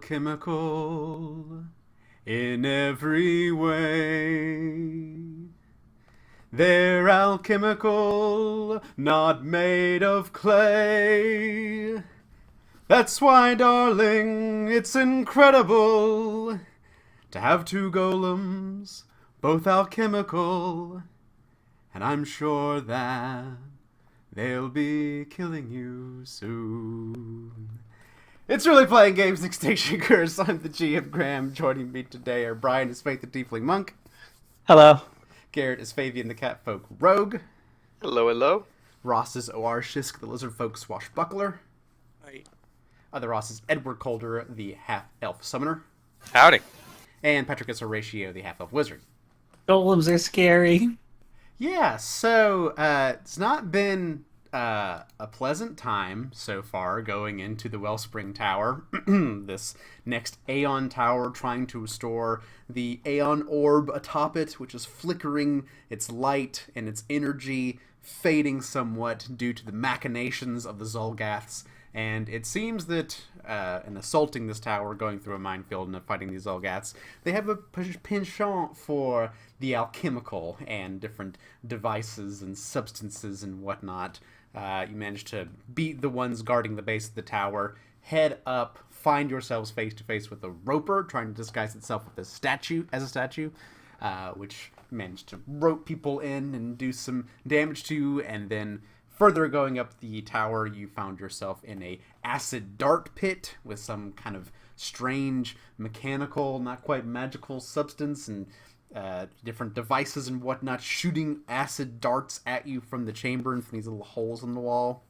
alchemical in every way. They're alchemical, not made of clay. That's why, darling, it's incredible to have two golems, both alchemical, and I'm sure that they'll be killing you soon. It's really playing games, Extinction Curse. I'm the GM Graham. Joining me today are Brian is Faith the Tiefling Monk. Hello. Garrett is Fabian the Catfolk Rogue. Hello, hello. Ross is O.R. Shisk the Lizardfolk Swashbuckler. Hi. Other Ross is Edward Calder the Half-Elf Summoner. Howdy. And Patrick is Horatio the Half-Elf Wizard. Golems are scary. Yeah, so it's not been a pleasant time so far going into the Wellspring Tower. This next Aeon Tower trying to restore the Aeon Orb atop it, which is flickering its light and its energy fading somewhat due to the machinations of the Zolgaths. And it seems that in assaulting this tower, going through a minefield and fighting these Zolgaths, they have a penchant for the alchemical and different devices and substances and whatnot. You manage to beat the ones guarding the base of the tower, head up, find yourselves face to face with a roper trying to disguise itself with a statue, which managed to rope people in and do some damage to, and then further going up the tower, you found yourself in a acid dart pit with some kind of strange mechanical, not quite magical substance and different devices and whatnot shooting acid darts at you from the chamber and from these little holes in the wall.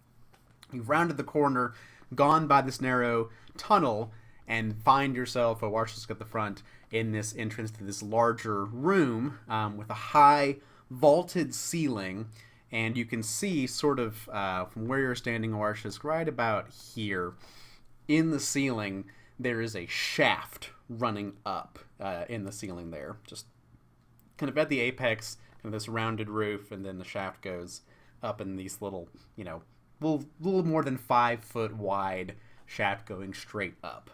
You've rounded the corner, gone by this narrow tunnel, and find yourself, Owarshisk at the front, in this entrance to this larger room with a high vaulted ceiling. And you can see sort of from where you're standing, Owarshisk, right about here in the ceiling, there is a shaft running up in the ceiling there. Just kind of at the apex, kind of this rounded roof, and then the shaft goes up in these little, little more than 5 foot wide shaft going straight up.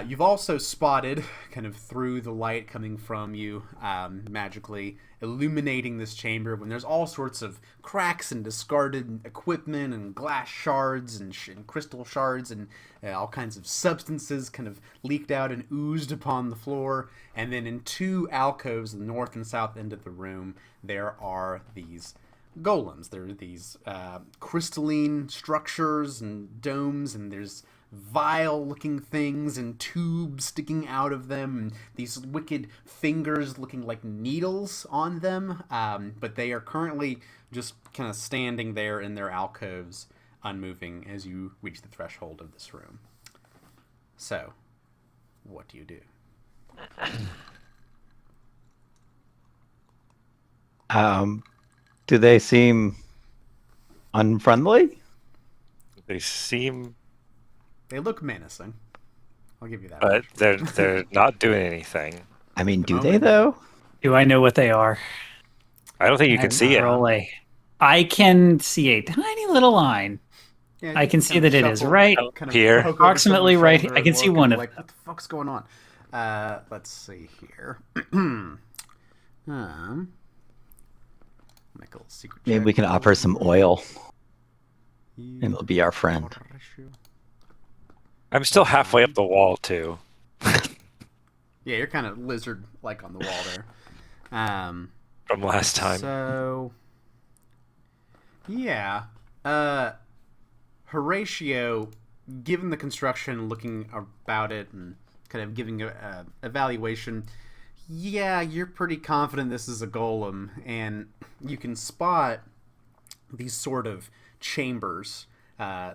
You've also spotted, kind of through the light coming from you, magically illuminating this chamber, when there's all sorts of cracks and discarded equipment and glass shards and crystal shards and all kinds of substances kind of leaked out and oozed upon the floor. And then in 2 alcoves, the north and south end of the room, there are these golems. There are these crystalline structures and domes, and there's vile-looking things and tubes sticking out of them, and these wicked fingers looking like needles on them, but they are currently just kind of standing there in their alcoves, unmoving as you reach the threshold of this room. So, what do you do? Do they seem unfriendly? They look menacing. I'll give you that. But they're not doing anything. I mean, do they though? Do I know what they are? I don't think you can see it. I can see a tiny little line. Yeah, I can see that it is right here. Approximately right. I can see one of them. What the fuck's going on? Let's see here. Make a little secret check. Maybe we can offer some oil, and it'll be our friend. I'm still halfway up the wall, too. Yeah, you're kind of lizard-like on the wall there. From last time. So, yeah. Horatio, given the construction, looking about it, and kind of giving a evaluation, yeah, you're pretty confident this is a golem, and you can spot these sort of chambers,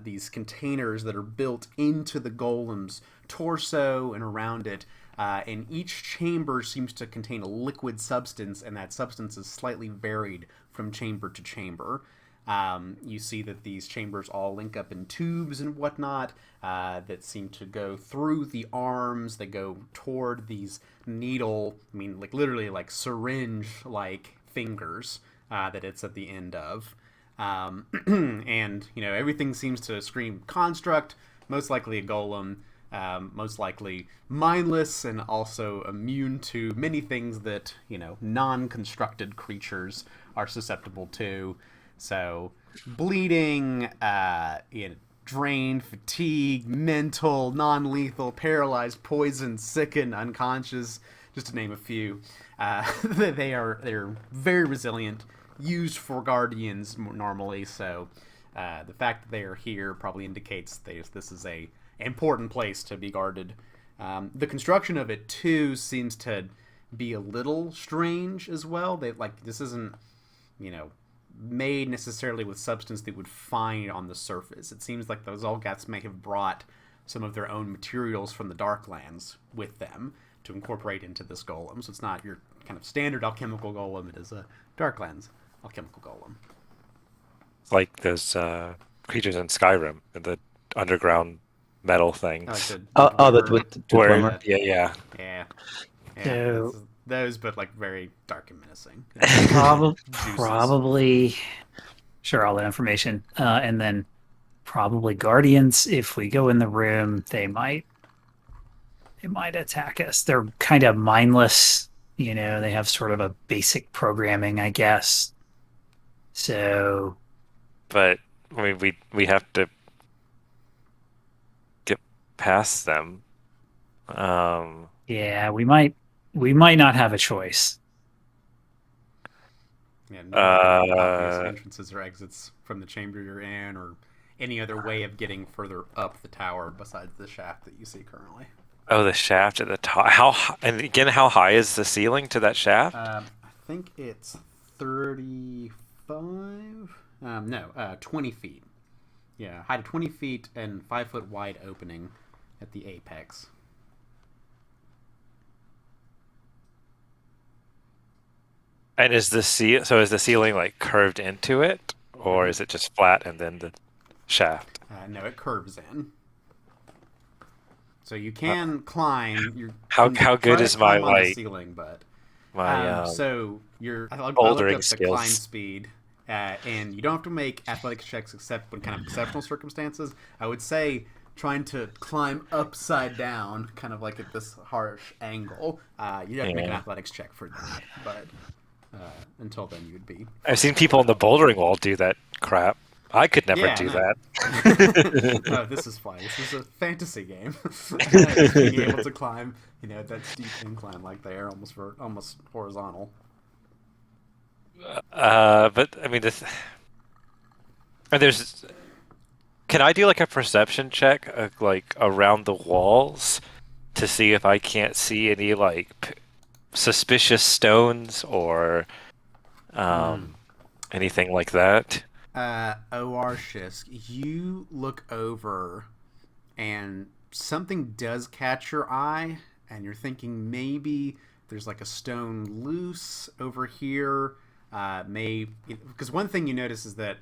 these containers that are built into the golem's torso and around it, and each chamber seems to contain a liquid substance, and that substance is slightly varied from chamber to chamber. You see that these chambers all link up in tubes and whatnot that seem to go through the arms. They go toward these literally like syringe-like fingers that it's at the end of. And, everything seems to scream construct, most likely a golem. most likely mindless and also immune to many things that, non-constructed creatures are susceptible to. So, bleeding, drained, fatigue, mental, non-lethal, paralyzed, poisoned, sickened, unconscious, just to name a few. They're very resilient, used for guardians normally, so the fact that they are here probably indicates this is a important place to be guarded. The construction of it too seems to be a little strange as well. This isn't, made necessarily with substance they would find on the surface. It seems like those Olgaths may have brought some of their own materials from the Darklands with them to incorporate into this golem. So it's not your kind of standard alchemical golem. It is a Darklands alchemical golem. It's like those creatures in Skyrim, the underground metal things. With the plumber. Yeah. Those, but like very dark and menacing. Probably. Sure, all that information, and then probably guardians. If we go in the room, they might attack us. They're kind of mindless. They have sort of a basic programming, I guess. So, but I mean, we have to get past them. Yeah, we might not have a choice. Yeah, no obvious entrances or exits from the chamber you're in, or any other way of getting further up the tower besides the shaft that you see currently. Oh, the shaft at the top. How high is the ceiling to that shaft? I think it's 35. 20 feet. Yeah, height of 20 feet and 5 foot wide opening at the apex. And is the ceiling like curved into it, or is it just flat and then the shaft? No, it curves in. So you can climb. How good is my ceiling? But my I looked bouldering up the skills. climb speed, and you don't have to make athletics checks except when kind of exceptional circumstances. I would say trying to climb upside down, kind of like at this harsh angle. You have to make an athletics check for that, but until then you would be. I've seen people on the bouldering wall do that crap. I could never do that. No, this is fun. This is a fantasy game. Being able to climb, that steep incline like they are, almost horizontal. But I mean, can I do like a perception check, like around the walls, to see if I can't see any like suspicious stones or anything like that? O.R. Shisk, you look over and something does catch your eye, and you're thinking maybe there's like a stone loose over here. Because one thing you notice is that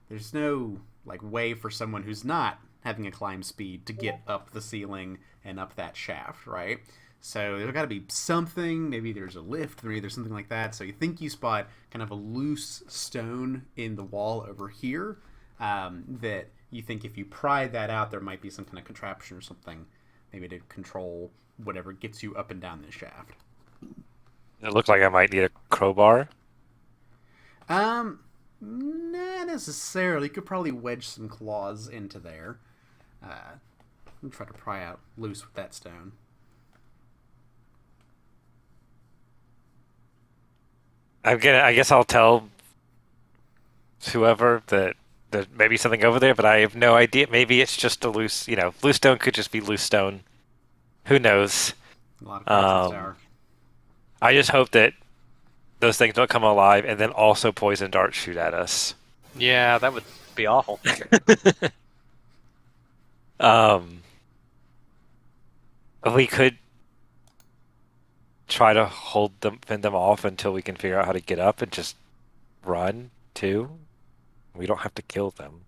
there's no like way for someone who's not having a climb speed to get up the ceiling and up that shaft, right? So there's got to be something. Maybe there's a lift, maybe there's something like that. So you think you spot kind of a loose stone in the wall over here that you think if you pry that out, there might be some kind of contraption or something, maybe to control whatever gets you up and down this shaft. It looked like I might need a crowbar. Not necessarily. You could probably wedge some claws into there. And try to pry out loose with that stone. I guess I'll tell whoever that there's maybe something over there, but I have no idea. Maybe it's just a loose stone could just be loose stone. Who knows? A lot of tower. I just hope that those things don't come alive and then also poison darts shoot at us. Yeah, that would be awful. We could try to fend them off until we can figure out how to get up and just run too. We don't have to kill them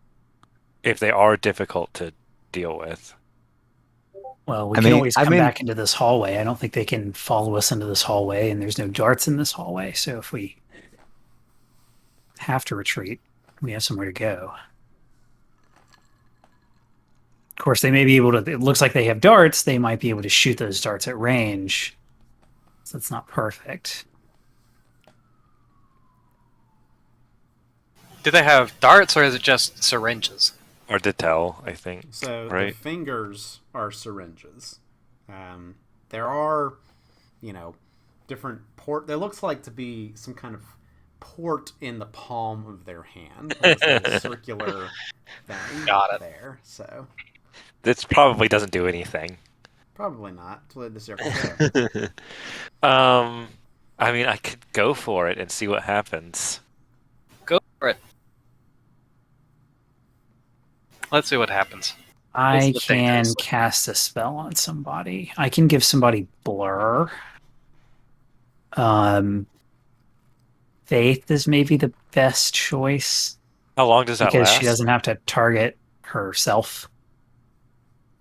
if they are difficult to deal with. Well, we can always come back into this hallway. I don't think they can follow us into this hallway, and there's no darts in this hallway. So if we have to retreat, we have somewhere to go. Of course, they may be able to. It looks like they have darts. They might be able to shoot those darts at range. So it's not perfect. Do they have darts, or is it just syringes? Or Detel, I think. So right? the fingers are syringes. There are, different port. There looks like to be some kind of port in the palm of their hand. This little circular thing. Got it. There. So This probably doesn't do anything. probably not. It's what the circle go. I mean, I could go for it and see what happens. Go for it. Let's see what happens. I can cast a spell on somebody. I can give somebody blur. Faith is maybe the best choice. How long does that because last? she doesn't have to target herself.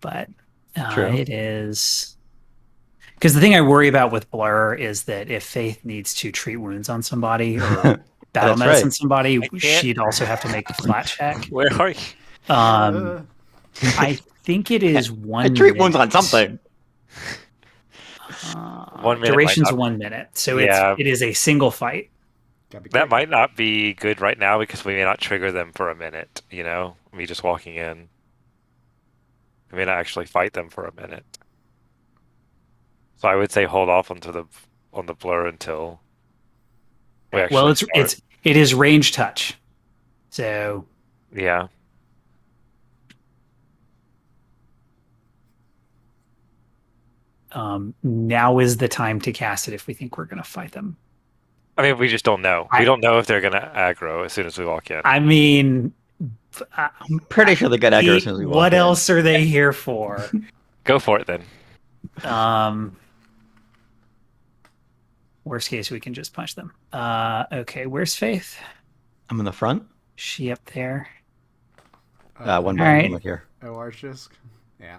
But it is because the thing I worry about with blur is that if Faith needs to treat wounds on somebody or battle medicine somebody, she'd also have to make a flat check. Where are you? I think it is 1 minute. Treat wounds on something. 1 minute. Duration's 1 minute, so it is a single fight. That might not be good right now because we may not trigger them for a minute. Me just walking in. We may not actually fight them for a minute. So I would say hold off on the blur until we actually start. it is range touch, so yeah. Now is the time to cast it if we think we're going to fight them. I mean, we just don't know. We don't know if they're going to aggro as soon as we walk in. I mean, I'm pretty sure they get aggro as soon as we walk in. What else are they here for? Go for it then. Worst case, we can just punch them. Okay, where's Faith? I'm in the front. She up there. One button right here. Oh, Arshisk? Yeah.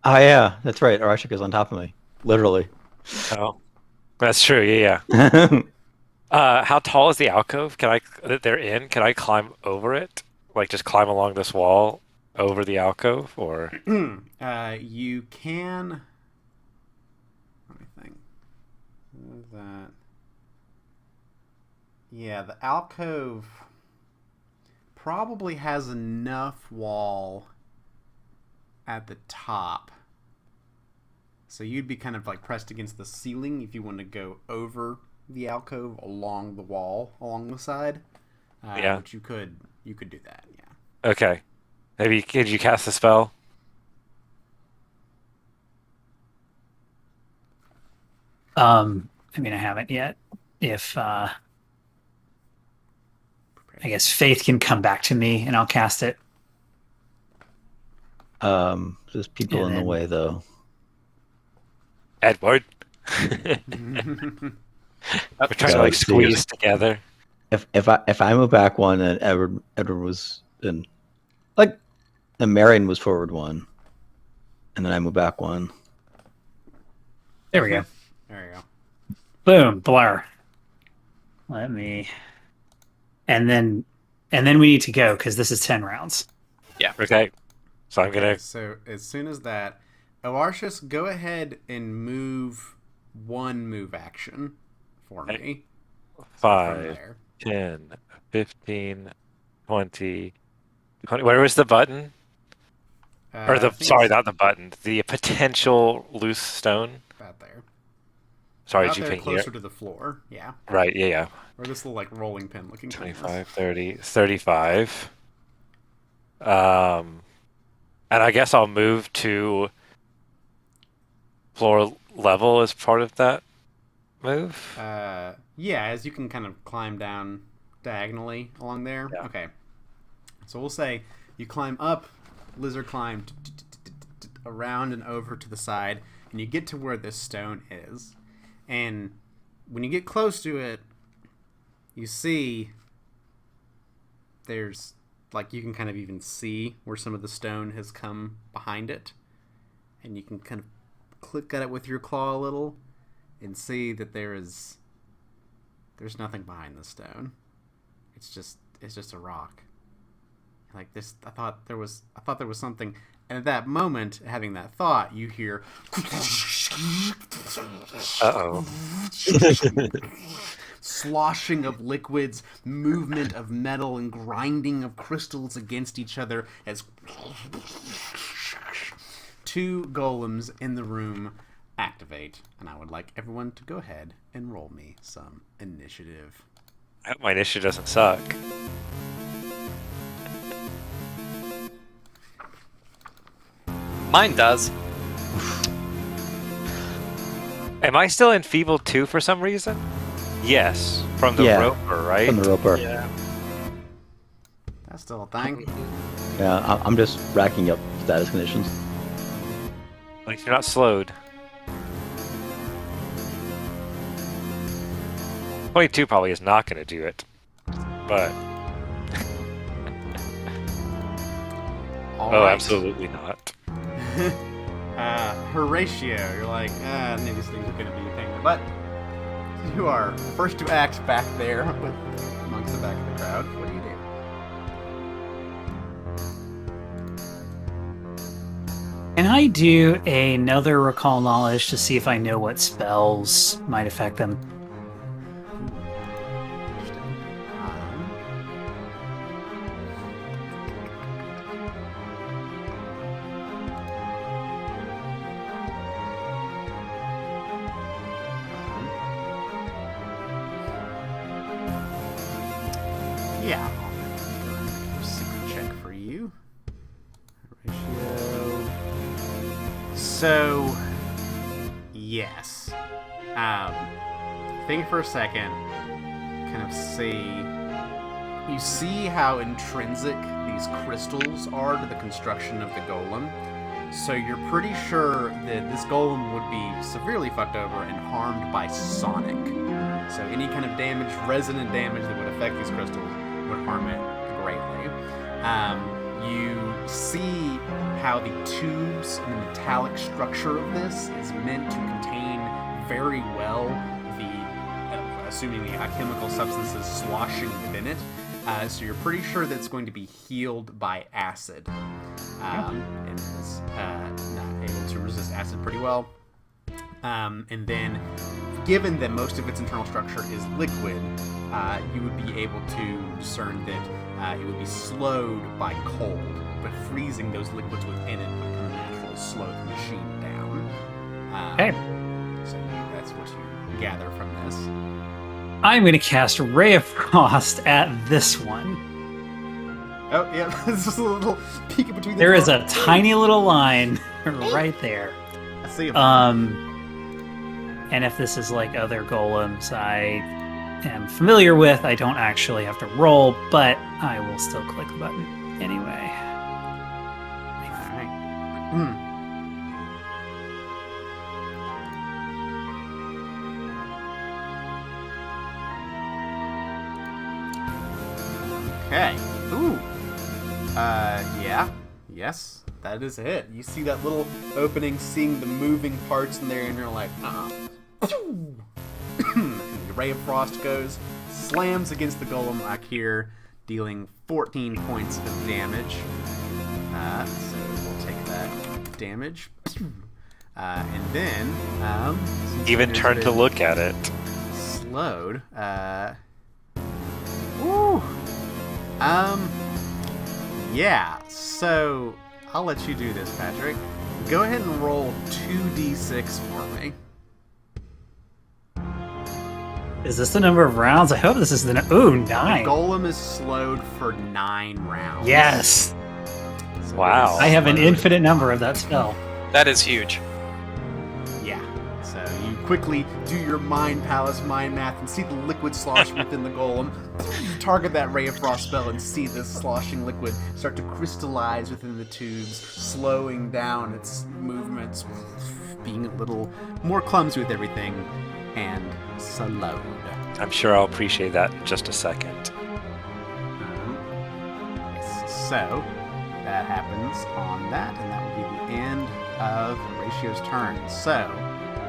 Oh, yeah, that's right. Arashik is on top of me. Literally. Oh, that's true. Yeah. How tall is the alcove? That they're in? Can I climb over it? Like just climb along this wall over the alcove, or? You can. Let me think. What is that? Yeah, the alcove probably has enough wall at the top. So you'd be kind of like pressed against the ceiling if you want to go over the alcove along the wall, along the side. But you could do that, yeah. Okay. Maybe could you cast a spell? I mean, I haven't yet. If I guess Faith can come back to me and I'll cast it. There's people in the way though. Edward. We're trying to squeeze together. If I move back one and Edward was in, and Marion was forward one, and then I move back one. There we go. There you go. Boom, blur. Let me, and then we need to go because this is 10 rounds. Yeah. Okay. So I'm gonna. So as soon as that, Oartius, go ahead and move one move action for me. 5, 10, 15, 20. Where was the button? Or not the button. The potential loose stone. About there. Sorry, About did you there, ping closer here? to the floor. Yeah. Right. Yeah. Or this little rolling pin looking. 25, 30, 35. And I guess I'll move to floor level as part of that move. Yeah, as you can kind of climb down diagonally along there. Yeah. Okay. So we'll say you climb up, lizard climb around and over to the side, and you get to where this stone is. And when you get close to it, you see there's you can kind of even see where some of the stone has come behind it. And you can kind of click at it with your claw a little and see that there's nothing behind the stone. It's just a rock. Like this, I thought there was something And at that moment, having that thought, you hear Uh-oh. sloshing of liquids, movement of metal, and grinding of crystals against each other as 2 golems in the room activate. And I would like everyone to go ahead and roll me some initiative. I hope my initiative doesn't suck. Mine does. Am I still enfeebled 2 for some reason? Yes, from the Yeah. roper, right? From the roper. Yeah. That's still a thing. Yeah, I'm just racking up status conditions. Like you're not slowed. 22 probably is not going to do it, but All oh, right. absolutely not. Horatio, you're like, maybe these things are going to be a pain in the butt. You are first to act back there amongst the back of the crowd. What do you do? Can I do another recall knowledge to see if I know what spells might affect them? Yeah. Secret check for you. Horatio. So, yes. Think for a second. Kind of see. You see how intrinsic these crystals are to the construction of the golem. So you're pretty sure that this golem would be severely fucked over and harmed by sonic. So any kind of damage, resonant damage that would affect these crystals would harm it greatly. You see how the tubes and the metallic structure of this is meant to contain very well the, assuming the chemical substances sloshing within it. So you're pretty sure that it's going to be healed by acid. And is not able to resist acid pretty well. And then, given that most of its internal structure is liquid, you would be able to discern that it would be slowed by cold, but freezing those liquids within it would kind of naturally slow the machine down. Okay. So that's what you gather from this. I'm going to cast Ray of Frost at this one. Oh, yeah, this is a little peek between the There is a doors. tiny little line right there. I see him. And if this is like other golems I am familiar with, I don't actually have to roll, but I will still click the button anyway. Alright. Okay. Ooh. Yeah. Yes. That is it. You see that little opening, seeing the moving parts in there, and you're like, And the Ray of Frost goes, slams against the golem back here, dealing 14 points of damage. So we'll take that damage. And then, since Even it has turn to been look at it. slowed, Ooh. Yeah, so I'll let you do this, Patrick. Go ahead and roll 2d6 for me. Is this the number of rounds? I hope this is the... Ooh, 9. The golem is slowed for 9 rounds. Yes! So Wow. it is I have an slowed. infinite number of that spell. That is huge. Yeah. So you quickly do your mind palace mind math and see the liquid slosh within the golem. You target that Ray of Frost spell and see this sloshing liquid start to crystallize within the tubes, slowing down its movements, being a little more clumsy with everything, and slowed. I'm sure I'll appreciate that in just a second. So that happens on that, and that will be the end of Horatio's turn. So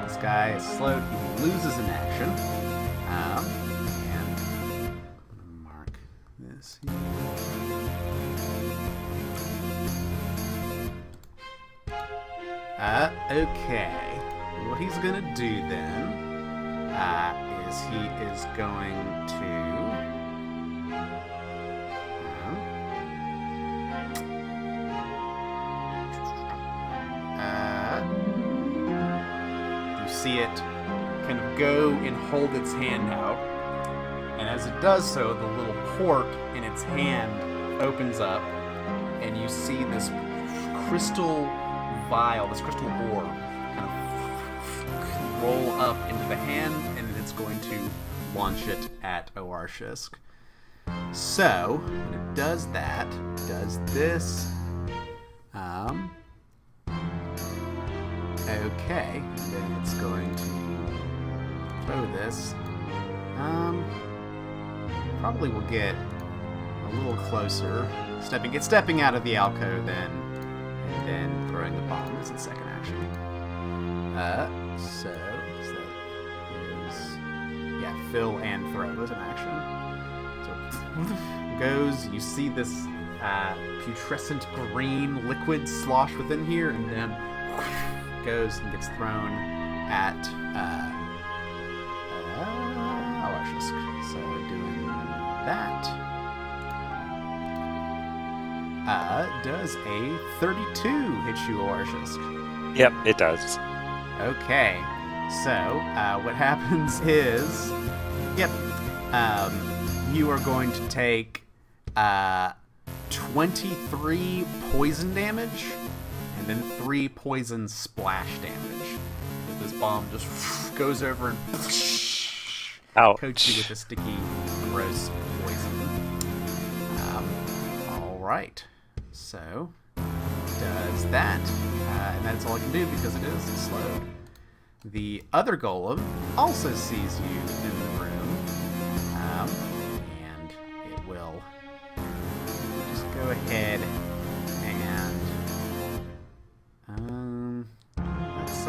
this guy is slowed; he loses an action. And I'm gonna mark this here. Okay. What he's gonna do then is he is going to. You see it kind of go and hold its hand out, and as it does so, the little port in its hand opens up, and you see this crystal vial, this crystal orb, kind of roll up into the hand, and it's going to launch it at Oarshisk. So, when it does that, it does this. Okay, and then it's going to throw this. Probably will get a little closer. It's stepping out of the alcove then, and then throwing the bomb as its second action. So that is, yeah, fill and throw as an action. So goes. You see this putrescent green liquid slosh within here, and then goes and gets thrown at Oarshisk. So doing that. Does a 32 hit you, Oarshisk? Yep, it does. Okay. So, what happens is, you are going to take 23 poison damage, and then 3 poison splash damage. As this bomb just goes over and coats you with a sticky, gross poison. Alright. So, does that. And that's all it can do because it is slowed. The other golem also sees you in the room. And it will just go ahead and let's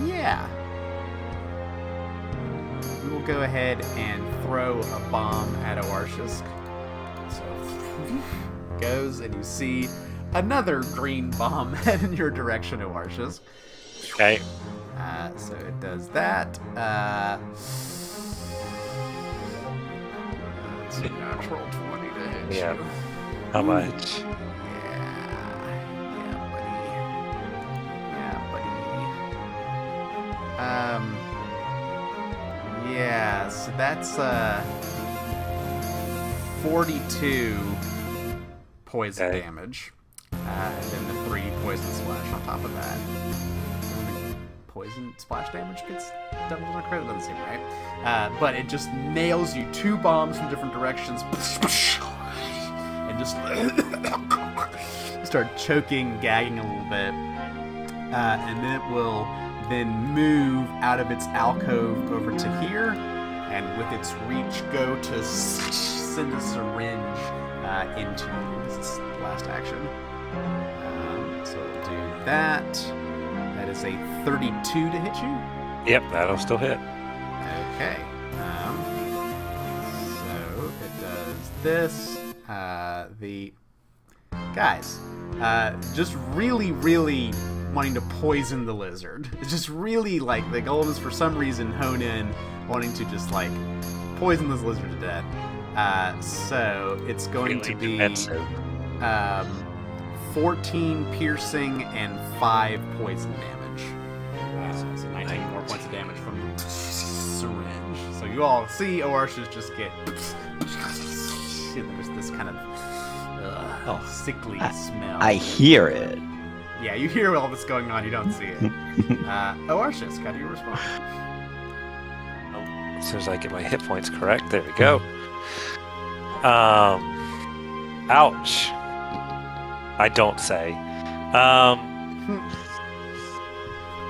yeah. We will go ahead and throw a bomb at Oarshisk. So goes, and you see another green bomb head in your direction, Oarshisk. Okay. So it does that. It's a natural 20 to hit Yeah. you. How much? Yeah, so that's 42 poison damage. And then the 3 poison splash on top of that. Poison splash damage gets doubled on a crit? It doesn't seem right. But it just nails you 2 bombs from different directions. And just start choking, gagging a little bit. And then it will then move out of its alcove over to here, and with its reach go to send a syringe into you. This is the last action. So we'll do that. That is a 32 to hit you. Yep, that'll still hit. Okay. So it does this. The guys, just really wanting to poison the lizard. It's just really like the golems for some reason hone in wanting to just like poison this lizard to death. So it's going to be defensive. 14 piercing and 5 poison damage. So it's 19 more points of damage from the syringe. So you all see Oarshisk just get there's this kind of sickly smell. I hear it. Yeah, you hear all this going on, you don't see it. Oarshisk, how do you respond? As soon as I get my hit points correct, there we go. Ouch. I don't say. You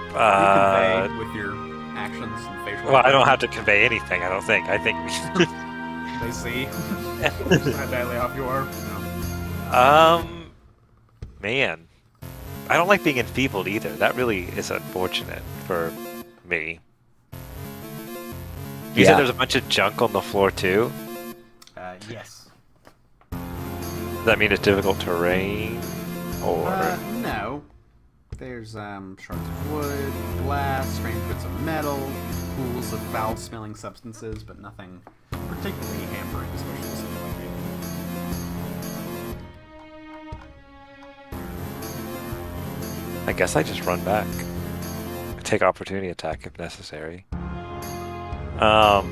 convey with your actions and facial. Well, I don't have to convey anything, I don't think. I think They see how badly off you are. No. Man. I don't like being enfeebled either. That really is unfortunate for me. You said Yeah. there's a bunch of junk on the floor too. Yes. Does that mean it's difficult terrain? Or No. There's shards of wood, glass, strange bits of metal, pools of foul-smelling substances, but nothing particularly hampering special situation. I guess I just run back. Take opportunity attack if necessary. 5.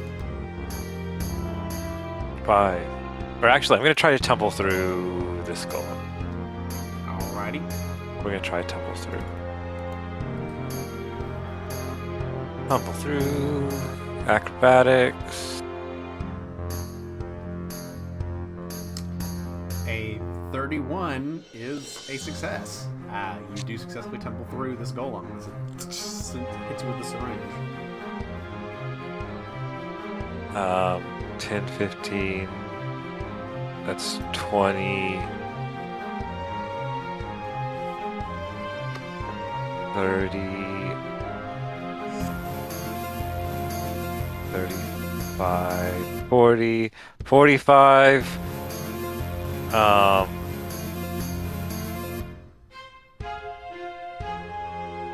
Or actually, I'm gonna try to tumble through this golem. Alrighty. We're gonna try to tumble through. Tumble through. Acrobatics. A 31 is a success. You do successfully tumble through this golem as it hits you with the syringe. 10, 15. That's 20. 30. 35. 40. 45.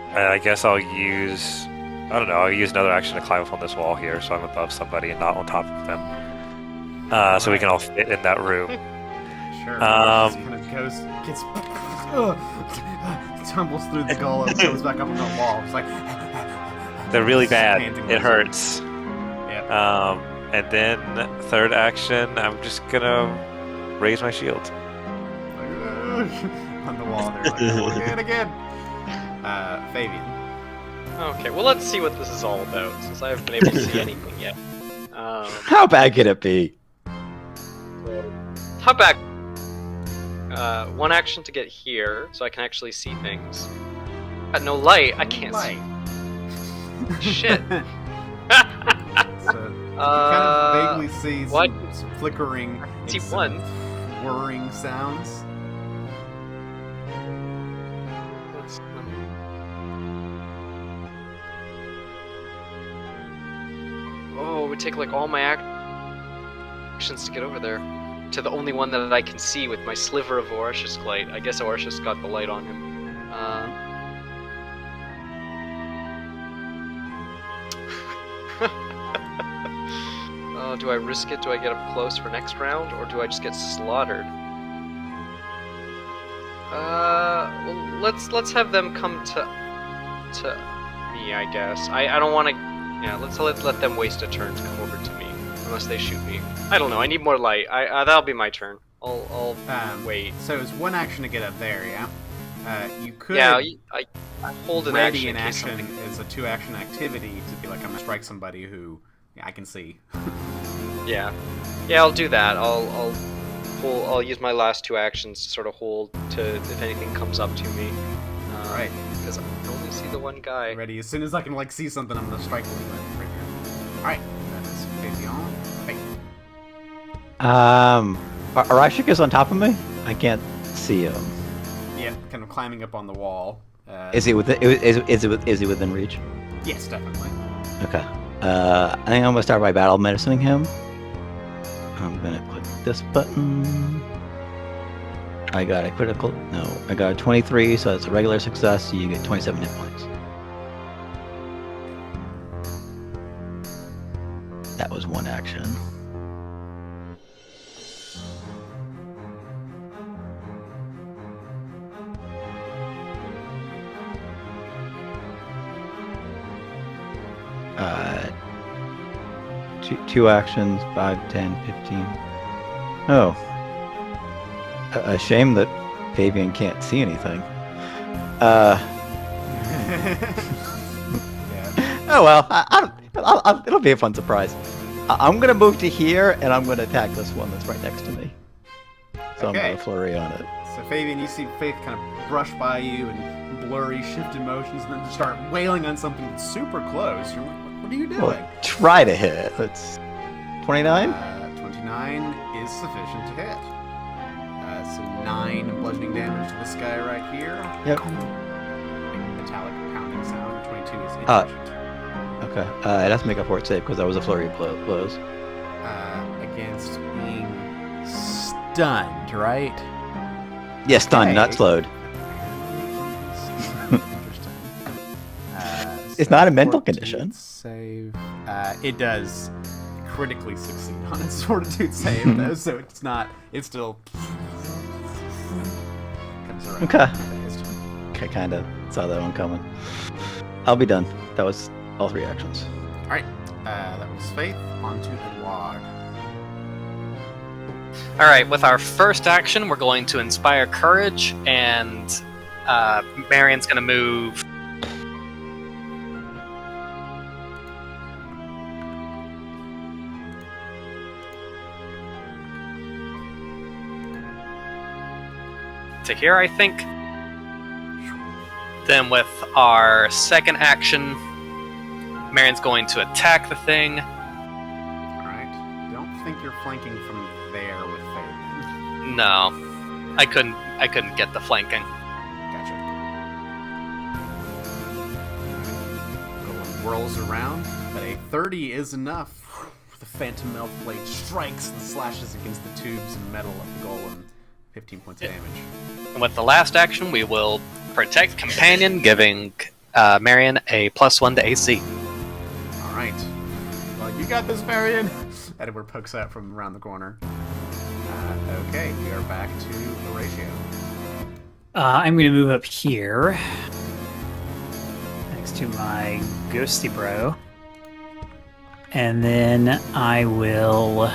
And I guess I'll use, I don't know, I'll use another action to climb up on this wall here so I'm above somebody and not on top of them. So we can all fit in that room. Sure. Just kind of gets tumbles through the golem, goes back up on the wall. It's like They're really bad. Panting It lizard. hurts. Yep. And then third action, I'm just gonna raise my shield. On the wall there, like, "Oh, again. Fabian. Okay, well let's see what this is all about, since I haven't been able to see anything yet. How bad could it be? How back? One action to get here, so I can actually see things. Got no light, I can't Light. see. Shit. So you kind of vaguely see what? some flickering and See some one. whirring sounds. Let's, oh, it would take like all my actions to get over there. To the only one that I can see with my sliver of Orcish light. I guess Orcish got the light on him. Oh, do I risk it? Do I get up close for next round, or do I just get slaughtered? Well, let's have them come to me, I guess. I don't want to. Yeah, let's let them waste a turn to come over to me, unless they shoot me. I don't know. I need more light. That'll be my turn. I'll wait. So it's one action to get up there, yeah? You could Yeah, I hold an ready action an in case action something. as a 2-action activity to be like, I'm gonna strike somebody who I can see. Yeah, I'll do that. I'll use my last 2 actions to sort of hold to if anything comes up to me. Right. Because I can only see the one guy. Ready, as soon as I can like see something, I'm gonna strike one right here. Alright, that is Fabian. Faith. Arashik is on top of me? I can't see him. Yeah, kind of climbing up on the wall. Is he within? Is he within reach? Yes, definitely. Okay. I think I'm gonna start by battle medicining him. I'm gonna click this button. I got a critical. No, I got a 23, so that's a regular success. So you get 27 hit points. That was one action. Two actions, 5, 10, 15. Oh. A shame that Fabian can't see anything. Yeah. Oh well, it'll be a fun surprise. I'm gonna move to here, and I'm gonna attack this one that's right next to me. So Okay. I'm gonna flurry on it. So Fabian, you see Faith kind of brush by you and blurry shifted motions, and then just start wailing on something that's super close. You're like, what are you doing? Well, try to hit. That's 29. 29 is sufficient to hit. So 9 bludgeoning damage to this guy right here. Yep. Big metallic pounding sound. 22 is Uh, insufficient. Okay. It has to make a fort save because that was a flurry of blows. Against being stunned, right? Yeah, stunned, not Okay. slowed. Interesting. It's So not a mental fortitude condition. Save. It does critically succeed on its fortitude save, though, so it's not. It still comes around. Okay. Phased. I kind of saw that one coming. I'll be done. That was all 3 actions. All right. That was Faith. On to Edward. All right, with our first action, we're going to inspire courage, and Marion's going to move. To here, I think. Then with our second action, Marion's going to attack the thing. Alright. Don't think you're flanking from there with Faith. No, I couldn't get the flanking. Gotcha. Golem whirls around, but a 30 is enough. The Phantom Elf Blade strikes and slashes against the tubes and metal of the golem. 15 points of damage. And with the last action, we will protect companion, giving Marion a +1 to AC. Alright. Well, you got this, Marion! Edward pokes out from around the corner. Okay, we are back to Horatio. I'm going to move up here next to my ghosty bro. And then I will...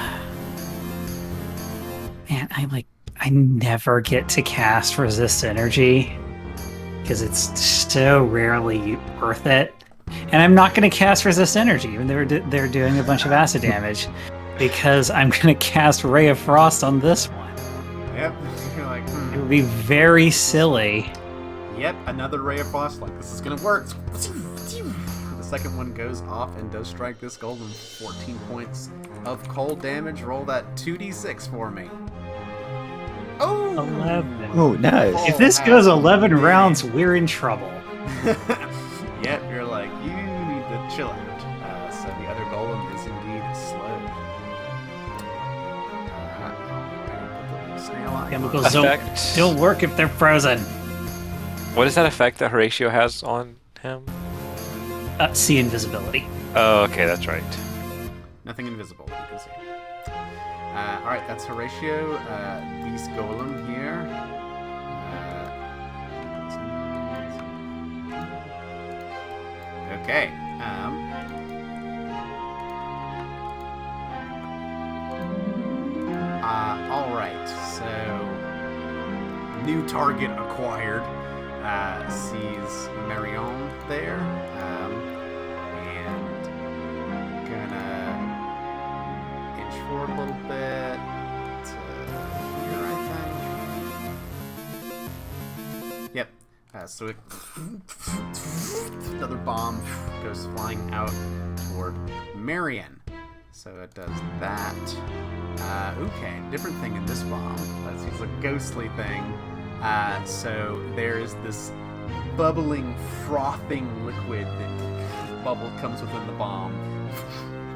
Man, I never get to cast Resist Energy because it's so rarely worth it. And I'm not going to cast Resist Energy, even though they're doing a bunch of acid damage, because I'm going to cast Ray of Frost on this one. Yep. You're like, It would be very silly. Yep, another Ray of Frost. Like, this is gonna work. The second one goes off and does strike this golem. 14 points of cold damage. Roll that 2d6 for me. Oh! 11. Oh, nice. If this goes 11 rounds, we're in trouble. Yep, you're like, you need to chill out. So the other golem is indeed slowed. Snail eye. Chemicals Effect. don't work if they're frozen. What is that effect that Horatio has on him? See invisibility. Oh, okay, that's right. Nothing invisible, you can see. Alright, that's Horatio. Beast Golem here. Okay. Alright, so new target acquired. Sees Marion there. And gonna inch forward a little bit to here, I think. Yep. So it another bomb goes flying out toward Marion. So it does that. Okay, different thing in this bomb. That seems like a ghostly thing. So there's this bubbling, frothing liquid that comes within the bomb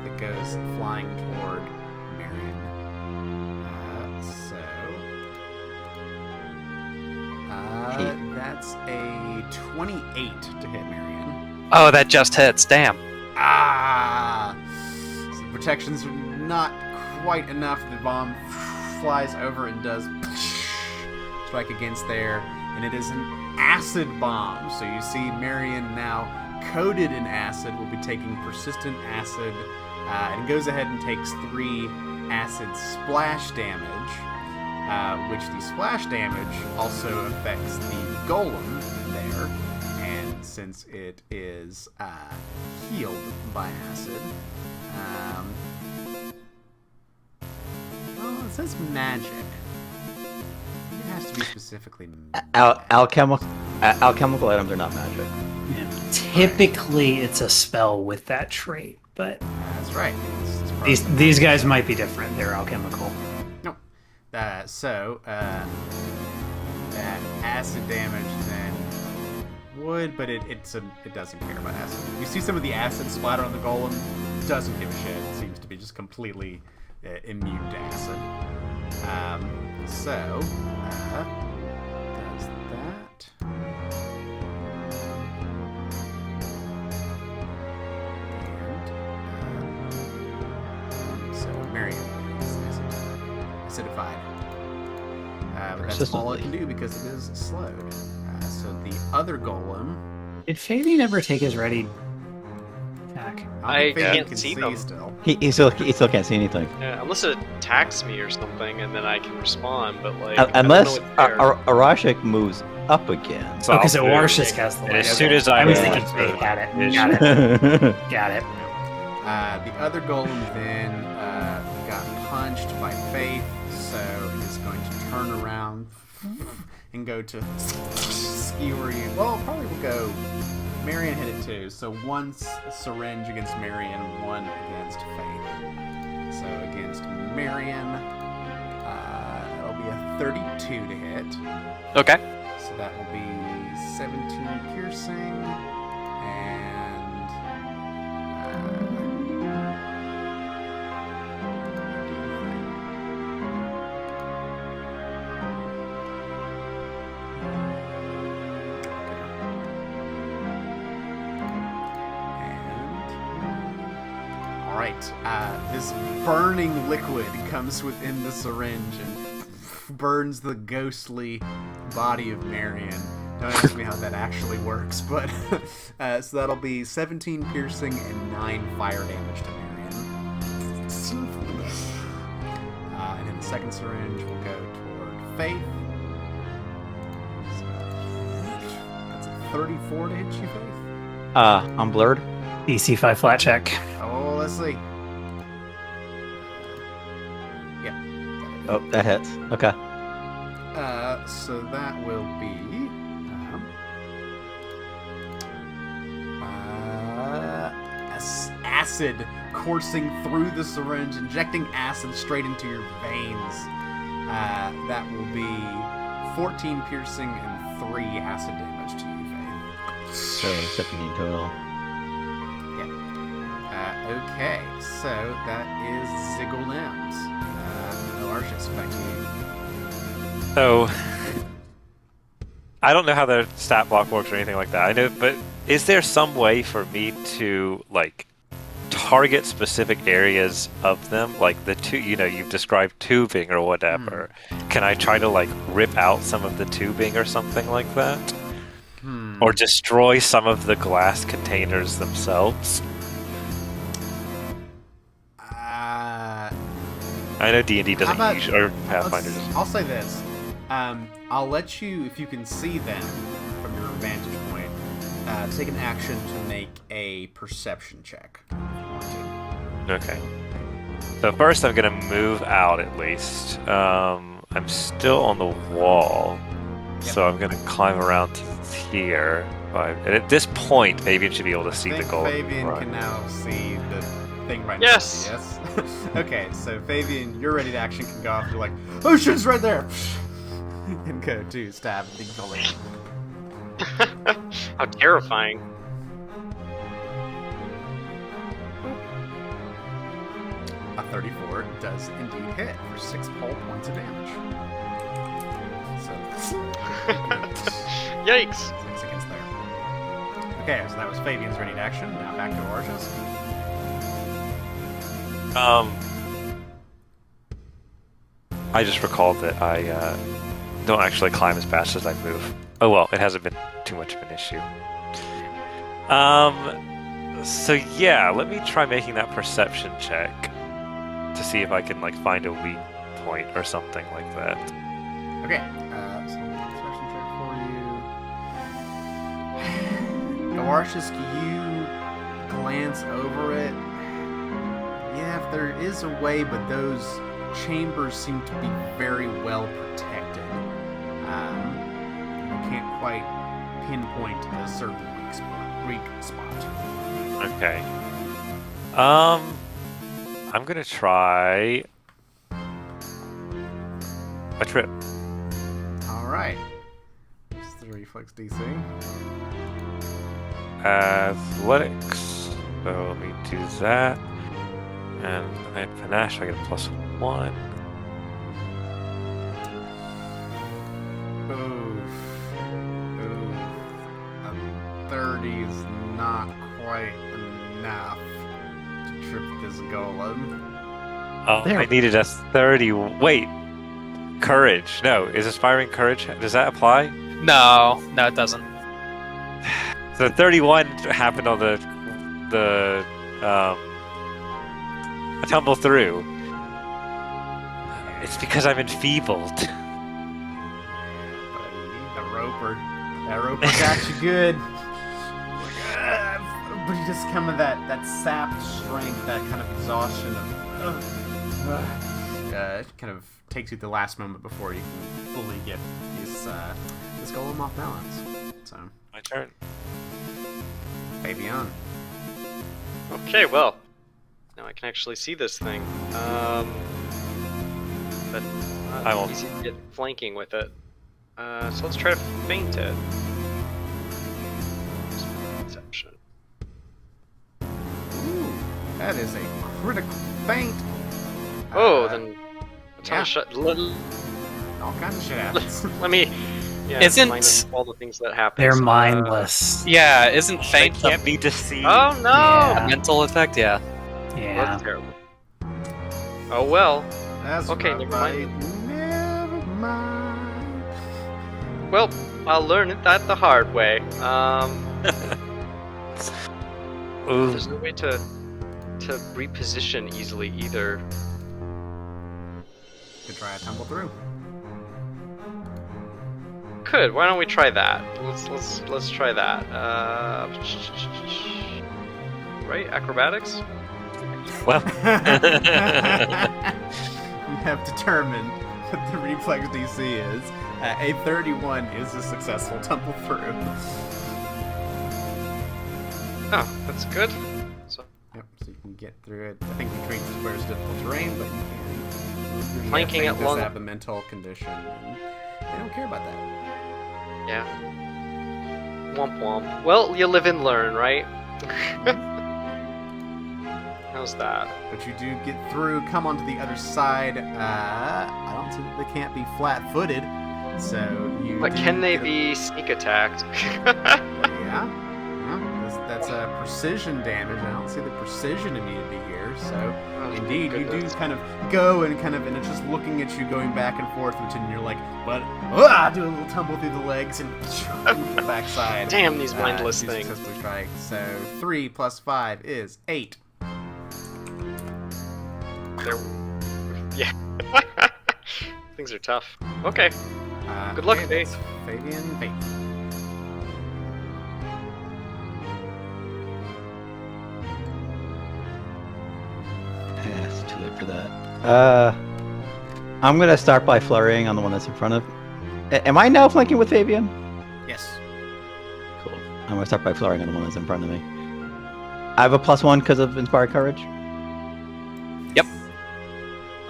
that goes flying toward Marion. That's a 28 to hit Marion. Oh, that just hits. Damn. So protections are not quite enough. The bomb flies over and does strike against there, and it is an acid bomb. So you see Marion now coated in acid will be taking persistent acid, and goes ahead and takes 3 acid splash damage, which the splash damage also affects the golem there, and since it is healed by acid, well, it says magic. It has to be specifically Alchemical items are not magic. Yeah. Typically, it's a spell with that trait, but That's right. It's these guys might be different. They're alchemical. Nope. So, that acid damage then would, but it doesn't care about acid. You see some of the acid splatter on the golem, doesn't give a shit. It seems to be just completely immune to acid. So does that. And so Marion is acidified. But that's all it can do because it is slowed. So the other golem. Did Fabian ever take his ready attack? I Fabian can't see them. still. He still can't see anything. Yeah, unless it attacks me or something, and then I can respond. But like, Unless I don't know what's there. Arashik moves up again. So Oh, because I'll Warsh do- just cast the and light. as soon as I I was move, thinking Faith. Got it. is- Got it. Got it. The other golem then got punched by Faith, so it is going to turn around and go to skewer you. Well, probably will go. Marion hit it too, so one syringe against Marion, one against Faith. So against Marion, it'll be a 32 to hit. Okay. So that will be 17 piercing and all right. This burning liquid comes within the syringe and burns the ghostly body of Marion. Don't ask me how that actually works, but so that'll be 17 piercing and 9 fire damage to Marion. And then the second syringe will go toward Faith. So that's a 34 to hit you, Faith. I'm blurred. DC 5 flat check. Oh, let's see. Oh, that hits. Okay. So that will be acid coursing through the syringe, injecting acid straight into your veins. That will be 14 piercing and 3 acid damage to you, Faith. So 17 total. Okay, so that is Ziggle Limbs. Archus, back to you. So, I don't know how the stat block works or anything like that. I know, but is there some way for me to like target specific areas of them, like the two? You know, you've described tubing or whatever. Can I try to like rip out some of the tubing or something like that, or destroy some of the glass containers themselves? I know D&D doesn't usually, or Pathfinder doesn't. I'll say this. I'll let you, if you can see them from your vantage point, take an action to make a perception check. If you want to. Okay. So first I'm going to move out at least. I'm still on the wall. Yep. So I'm going to climb around to here. And at this point, Fabian should be able to see the goal. Fabian can now see the thing right Yes. now. Yes. Okay, so Fabian, your ready to action can go off. You're like, oh shit, it's right there. And go to stab the golem. How terrifying. A 34 does indeed hit for 6 whole points of damage. So, Yikes. 6 against there. Okay, so that was Fabian's ready to action. Now back to Archus. I just recalled that I don't actually climb as fast as I move. Oh well, it hasn't been too much of an issue. So yeah, let me try making that perception check to see if I can like find a weak point or something like that. Okay, so perception check for you. Archus, you glance over it. Yeah, if there is a way, but those chambers seem to be very well protected. You can't quite pinpoint a certain weak spot. Okay. I'm gonna try a trip. All right. It's 3, reflex DC. Athletics. So let me do that. And I have panache, I get a +1. Oof. A 30 is not quite enough to trip this golem. Oh, There. I needed a 30. Wait. Courage. No, is Aspiring Courage, does that apply? No, it doesn't. So 31 happened on the tumble through. It's because I'm enfeebled. That roper got you good. But you just come with that sapped strength, that kind of exhaustion of kind of takes you the last moment before you can fully get this golem off balance. So My turn. Fabian. Okay, well, now I can actually see this thing. But I won't. easy to get flanking with it. So let's try to feint it. Perception. Ooh, that is a critical feint. Oh, then a ton yeah. of shit. All kinds of shit happens. Let me. Yeah, Isn't- minus all the things that happen. They're mindless. Yeah, isn't They faint can't be deceived. Oh no! Yeah. a mental effect? Yeah. Well, Yeah. that's terrible. Oh well. That's Okay, right, never mind. buddy. Never mind. Well, I'll learn it that the hard way. Ooh. There's no way to reposition easily either. Could try a tumble through. Could. Why don't we try that? Let's try that. Right? Acrobatics? Well. You have determined what the reflex DC is. A 31 is a successful tumble through. Oh, that's good. So Yep, so you can get through it. I think we treat square as difficult terrain, but you can. Flanking Feint at does long- have the mental condition, and they don't care about that. yeah. Womp womp. Well, you live and learn, right? How's that? But you do get through, come onto the other side. I don't see that they can't be flat-footed, so you. But do can they get a- be sneak attacked? Yeah. That's a precision damage. I don't see the precision immediately here, so indeed you do Goodness. kind of go and and it's just looking at you going back and forth, and you're like, what? Do a little tumble through the legs and the backside. Damn these mindless you things. successfully strike. So 3 + 5 is 8. They're... Yeah. Things are tough. Okay. Good luck, okay, Faith. that's Fabian Faith. Yeah, it's too late for that. I'm gonna start by flurrying on the one that's in front of. Am I now flanking with Fabian? Yes. Cool. I'm gonna start by flurrying on the one that's in front of me. I have a +1 because of Inspired Courage. Yep.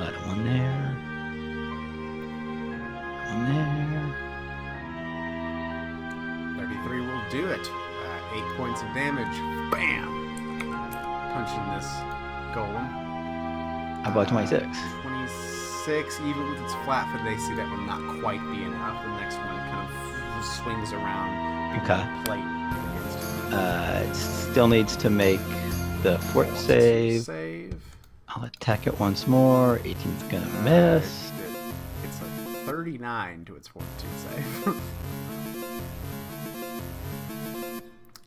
Add one there. One there. 33 will do it. 8 points of damage. Bam! Punching this golem. How about 26? 26, even with its flat foot AC, that will not quite be enough. The next one kind of swings around Okay. the plate against It still needs to make the fort it. save. Save. I'll attack it once more. 18's gonna miss. It's a 39 to its fortitude save.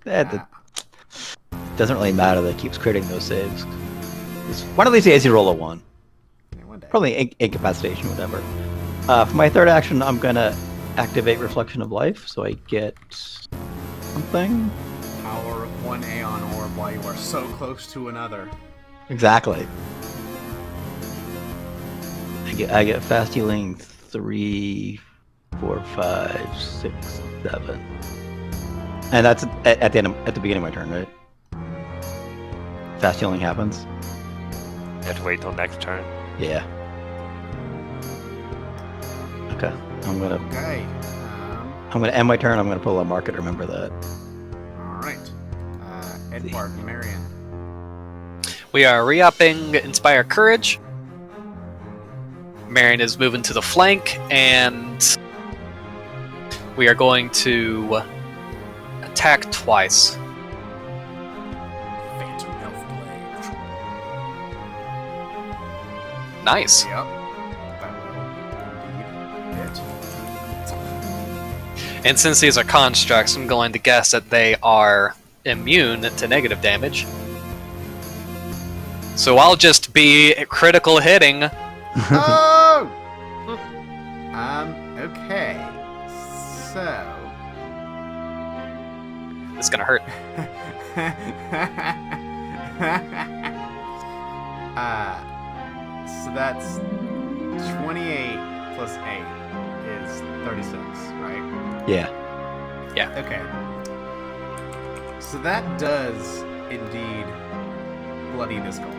That doesn't really matter that it keeps creating those saves. One of these days you roll a 1. Yeah, one day. Probably incapacitation, whatever. For my third action, I'm gonna activate Reflection of Life, so I get something. Power of one Aeon orb while you are so close to another. Exactly. I get fast healing 3, 4, 5, 6, 7. And that's at the beginning of my turn, right? Fast healing happens. You have to wait till next turn. Yeah. Okay. I'm gonna Okay. I'm going to end my turn. I'm going to pull a market. Remember that. All right. Edward and Marion. We are re-upping Inspire Courage. Marion is moving to the flank, and we are going to attack twice. Phantom Elf Blade. Nice. Yep. That will indeed hit. And since these are constructs, I'm going to guess that they are immune to negative damage. So I'll just be critical hitting. Oh! Okay. So. It's gonna hurt. So that's 28 plus 8 is 36, right? Yeah. Okay. So that does indeed bloody this golem.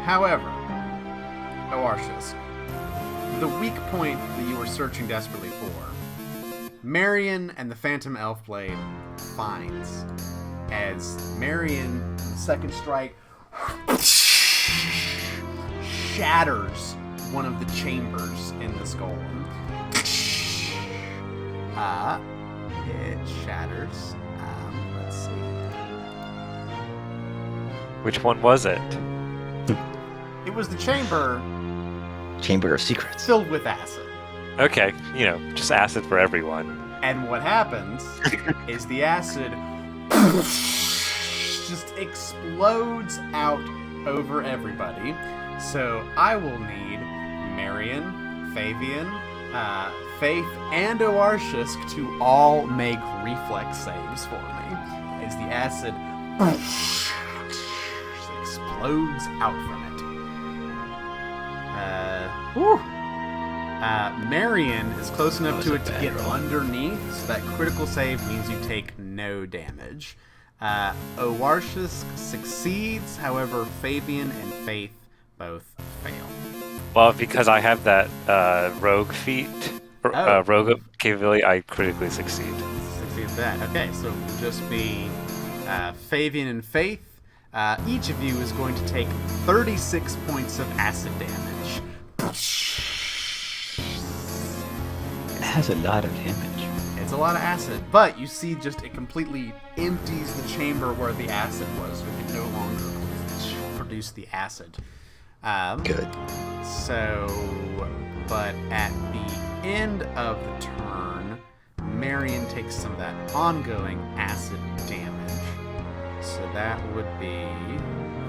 However, Oarshis, the weak point that you were searching desperately for, Marion and the Phantom Elf Blade finds as Marion, second strike, shatters one of the chambers in this golem. It shatters. Let's see. Which one was it? It was the chamber Chamber of Secrets. filled with acid. Okay, just acid for everyone. And what happens is the acid just explodes out over everybody. So I will need Marion, Fabian, Faith, and Oarshis to all make reflex saves for me. As the acid explodes out from it. Marion is close enough to it to get underneath, so that critical save means you take no damage. Oarshis succeeds, however, Fabian and Faith both fail. Well, because I have that rogue feat, rogue capability, I critically succeed. Succeeds that. Okay, so it will just be Fabian and Faith. Each of you is going to take 36 points of acid damage. It has a lot of damage. It's a lot of acid, but you see just it completely empties the chamber where the acid was, so it can no longer produce the acid. Good. So, but at the end of the turn, Marion takes some of that ongoing acid damage. So that would be...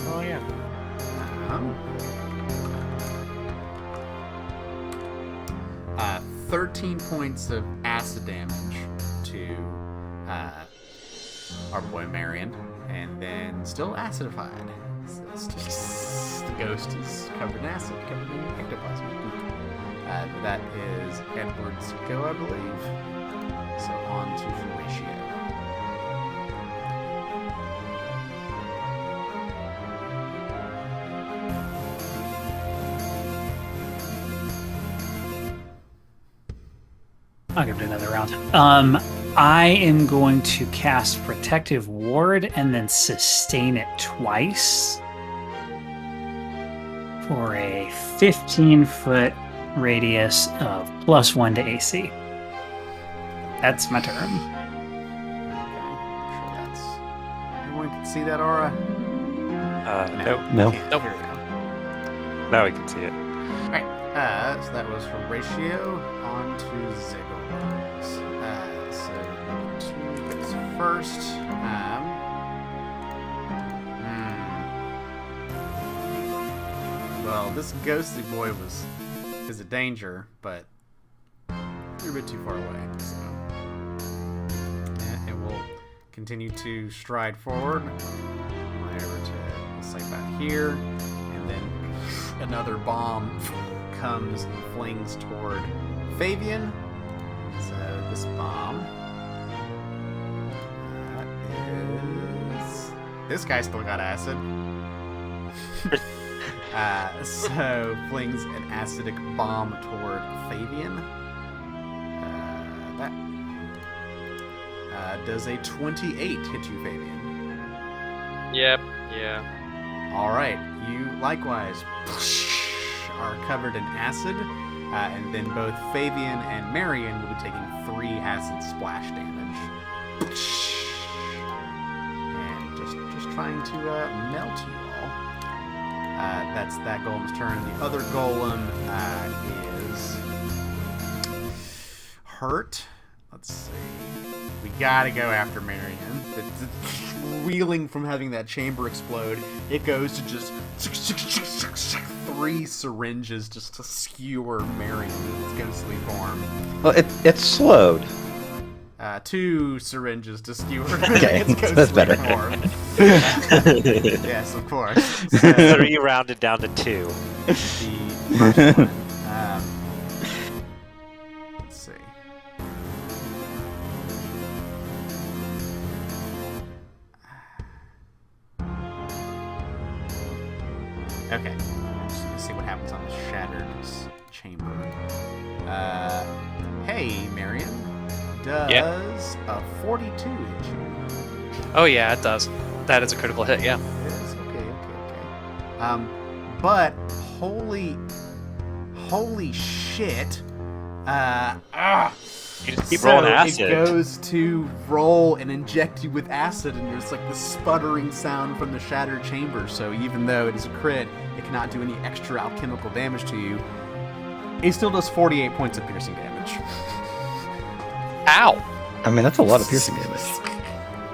Oh, yeah. 13 points of acid damage to our boy Marion, and then still acidified. So it's just, the ghost is covered in acid, covered in ectoplasm. That is Edward's go, I believe. So on to Horatio. I'll give it another round. I am going to cast Protective Ward and then sustain it twice for a 15-foot radius of +1 to AC. That's my turn. Okay. I'm sure that's... Everyone can see that aura? No. Can't. Here we go. Now we can see it. Alright, so that was Horatio. On to Ziggles. So number 2 goes first. Well, this ghostly boy is a danger, but you're a bit too far away, so it will continue to stride forward. Right over to, let's say, about here, and then another bomb comes and flings toward Fabian. So this bomb is... This guy still got acid. So flings an acidic bomb toward Fabian. Does a 28 hit you, Fabian? Yep. Yeah. All right. You likewise are covered in acid, and then both Fabian and Marion will be taking 3 acid splash damage. And just trying to melt you all. That's that golem's turn. The other golem is hurt. Let's see. We gotta go after Marion. It's reeling from having that chamber explode. It goes to just 3 syringes just to skewer Marion in its ghostly form. Well, it's slowed. 2 syringes to skewer Okay, its ghostly that's better. form. Yes, of course. So, 3 rounded down to 2. the first one, let's see. Okay, let's see what happens on the shattered chamber. Hey, Marion, does a 42 hit you? Oh yeah, it does. That is a critical hit. Yeah. It is? Okay. But holy shit! You just keep rolling acid. It goes to roll and inject you with acid, and there's like the sputtering sound from the shattered chamber. So even though it is a crit, it cannot do any extra alchemical damage to you. It still does 48 points of piercing damage. Ow! I mean, that's a lot of piercing damage.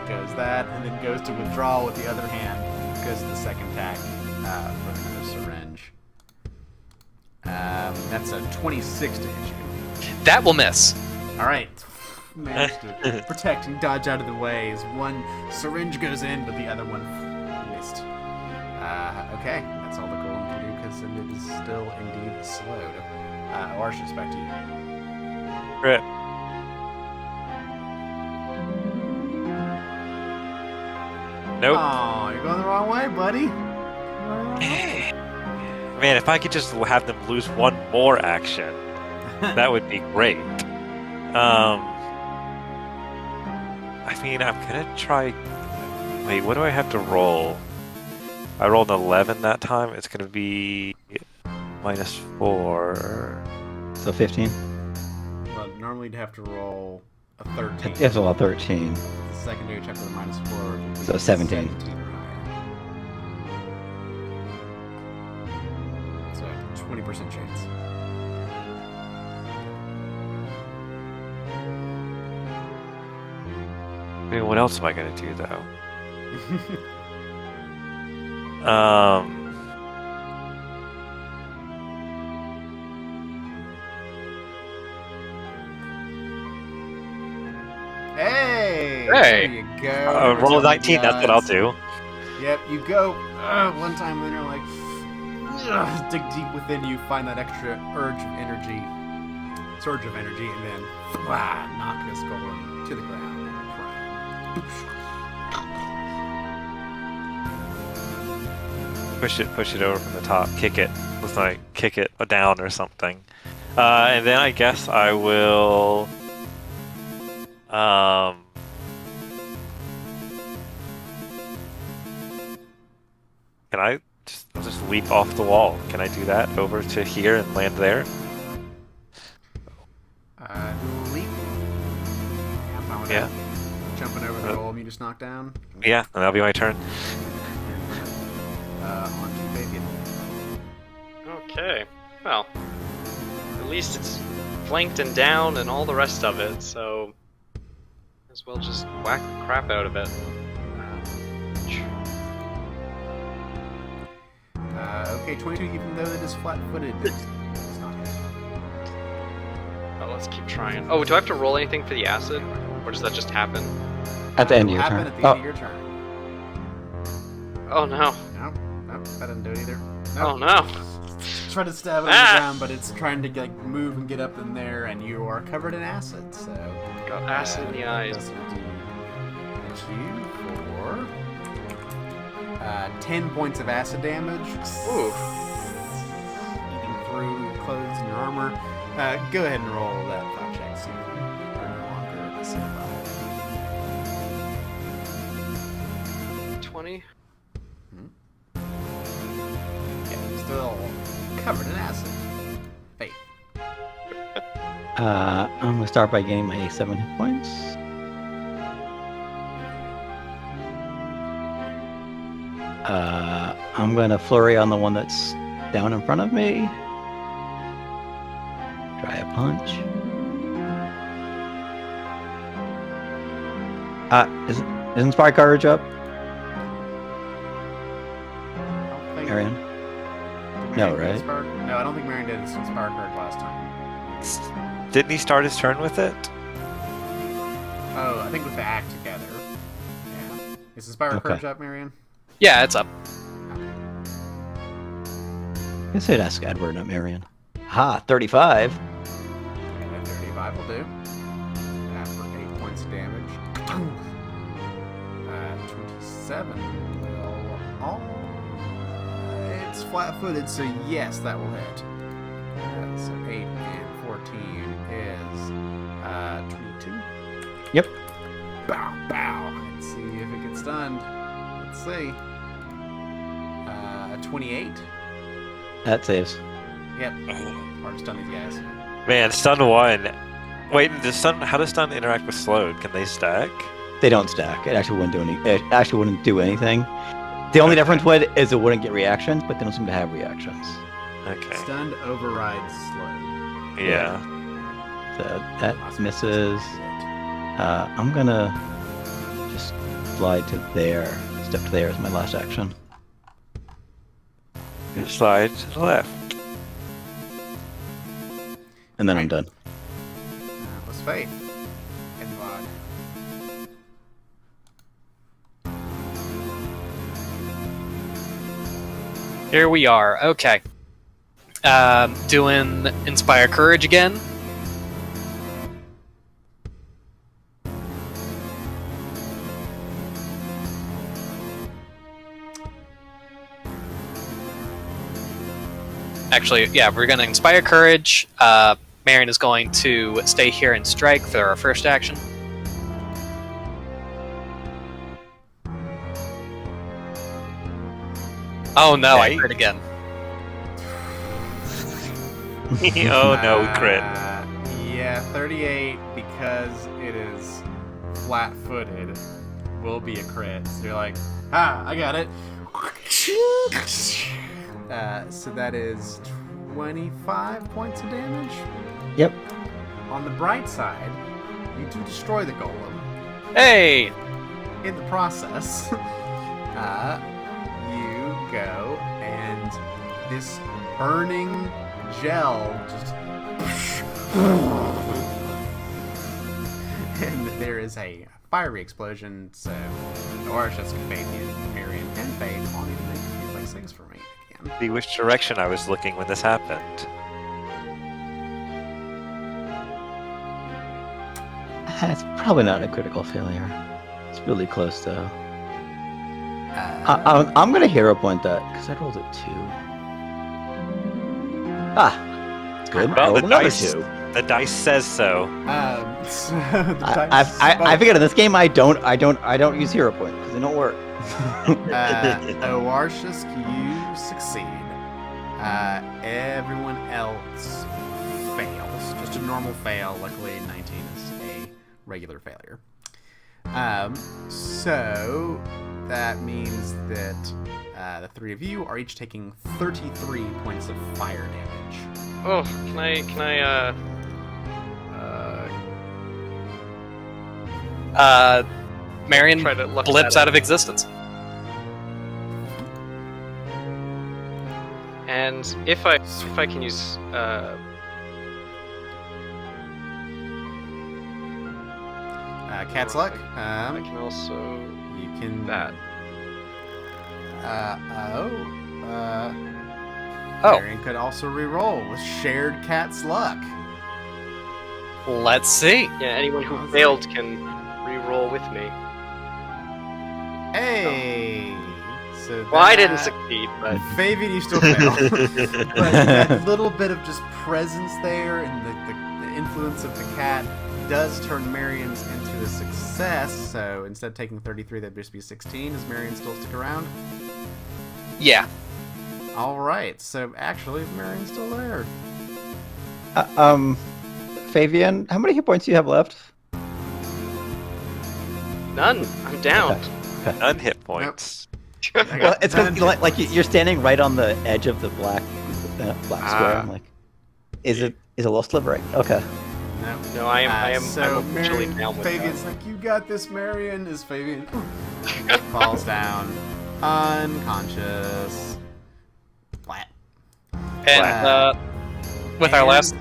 Goes that, and then goes to withdraw with the other hand. Goes to the second attack for the syringe. That's a 26 to hit you. That will miss. All right. Managed to protect and dodge out of the way as one syringe goes in, but the other one missed. Okay, that's all the golem can do because it is still indeed slowed. Arshus, back to you. Rip. Nope. Oh, you're going the wrong way, buddy. Man, if I could just have them lose one more action, that would be great. I mean, I'm gonna try. Wait, what do I have to roll? I rolled an 11 that time. It's gonna be -4. So 15? Well, normally you'd have to roll a 13. It's all 13. The secondary check with a -4. So 17. So 20% chance. I mean, what else am I gonna do though? Hey! Hey! There you go. Roll a 19. That's what I'll do. Yep, you go one time, and then you're like, dig deep within you, find that extra surge of energy, and then knock this golem to the ground. Push it over from the top. Kick it. Let's like kick it down or something. And then I guess I will. Can I I'll just leap off the wall? Can I do that over to here and land there? Leap. I'm fine with Yeah. that. Jumping over the golem you just knocked down. Yeah, and that'll be my turn. On to Fabian. Okay. Well, at least it's flanked and down and all the rest of it, so as well just whack the crap out of it. Okay, 22, even though it is flat-footed. It's not hit. Oh, let's keep trying. Oh, do I have to roll anything for the acid? Or does that just happen? At the end of your Happen turn. at the end of your turn. Oh no. No, that didn't do it either. Oh no. Try to stab it on the ground, but it's trying to like move and get up in there, and you are covered in acid. So Got acid in the eyes. does indeed hit you for 10 points of acid damage. Ooh. Eating through your clothes and your armor. Go ahead and roll that thought check. See if you are no longer acidified. 20. Yeah, still covered in acid. Faith. I'm gonna start by gaining my 7 hit points. I'm gonna flurry on the one that's down in front of me. Try a punch. Is Inspire Courage up, I don't think- Marion? did No, Marion get right? Inspired? No, I don't think Marion did his Inspire card last time. Didn't he start his turn with it? Oh, I think with the act together. Yeah. Is Inspire Okay. Courage up, Marion? Yeah, it's up. I guess I'd ask Edward, not Marion. Ha, 35. Okay, 35 will do. That for 8 points of damage. 27 will all. It's flat-footed, so yes, that will hit. So 8 and 14 is 22. Yep. Bow, bow. Let's see if it gets stunned. Let's see. 28. That saves. Yep. Hard to stun these guys. Man, stun 1. Wait, how does stun interact with slowed? Can they stack? They don't stack. It actually wouldn't do anything. The only difference is it wouldn't get reactions, but they don't seem to have reactions. Okay. Stunned overrides slow. Yeah. So that misses. I'm gonna just slide to there. Step to there is my last action. Slide to the left. And then I'm done. That was Faith. Invod. Here we are. Okay. Doing Inspire Courage again. Actually, yeah, we're going to Inspire Courage. Marion is going to stay here and strike for our first action. Oh no, I Okay. crit again. Oh no, crit. Yeah, 38 because it is flat-footed will be a crit. So you're like, I got it. So that is 25 points of damage. Yep. On the bright side, you do destroy the golem. Hey! In the process, you go and this burning gel just and there is a fiery explosion. So Orishes, Faith, Marion, and Faith all need to make reflex saves for me again. See which direction I was looking when this happened. It's probably not a critical failure. It's really close though. I'm gonna hero point that because I rolled a 2. It's good. I Well, rolled the another dice, 2. the dice says so. So the dice I figured in this game I don't use hero point because they don't work. Oarshus, you succeed. Everyone else fails. Just a normal fail. Luckily, 19 is a regular failure. So that means that the three of you are each taking 33 points of fire damage. Oh, can I Marion try to look blips that out of existence. And if I can use Cat's luck. I can also You can that. Oh. Marion could also re-roll with shared Cat's luck. Let's see. Yeah, anyone who Awesome. failed can re-roll with me. Hey. So Well, I didn't that- succeed, but Fabian, you still fail. But that little bit of just presence there and the influence of the cat does turn Marion's into a success, so instead of taking 33, that'd just be 16. Does Marion still stick around? Yeah. Alright, so actually, Marion's still there. Fabian, how many hit points do you have left? None. I'm down. None hit points. Well, it's because like you're standing right on the edge of the black square. I'm like, is it a little slippery? Okay. No, I am So I'm officially Marion, down with Fabian's that. like, you got this, Marion. Is Fabian falls down, unconscious, flat. And with our last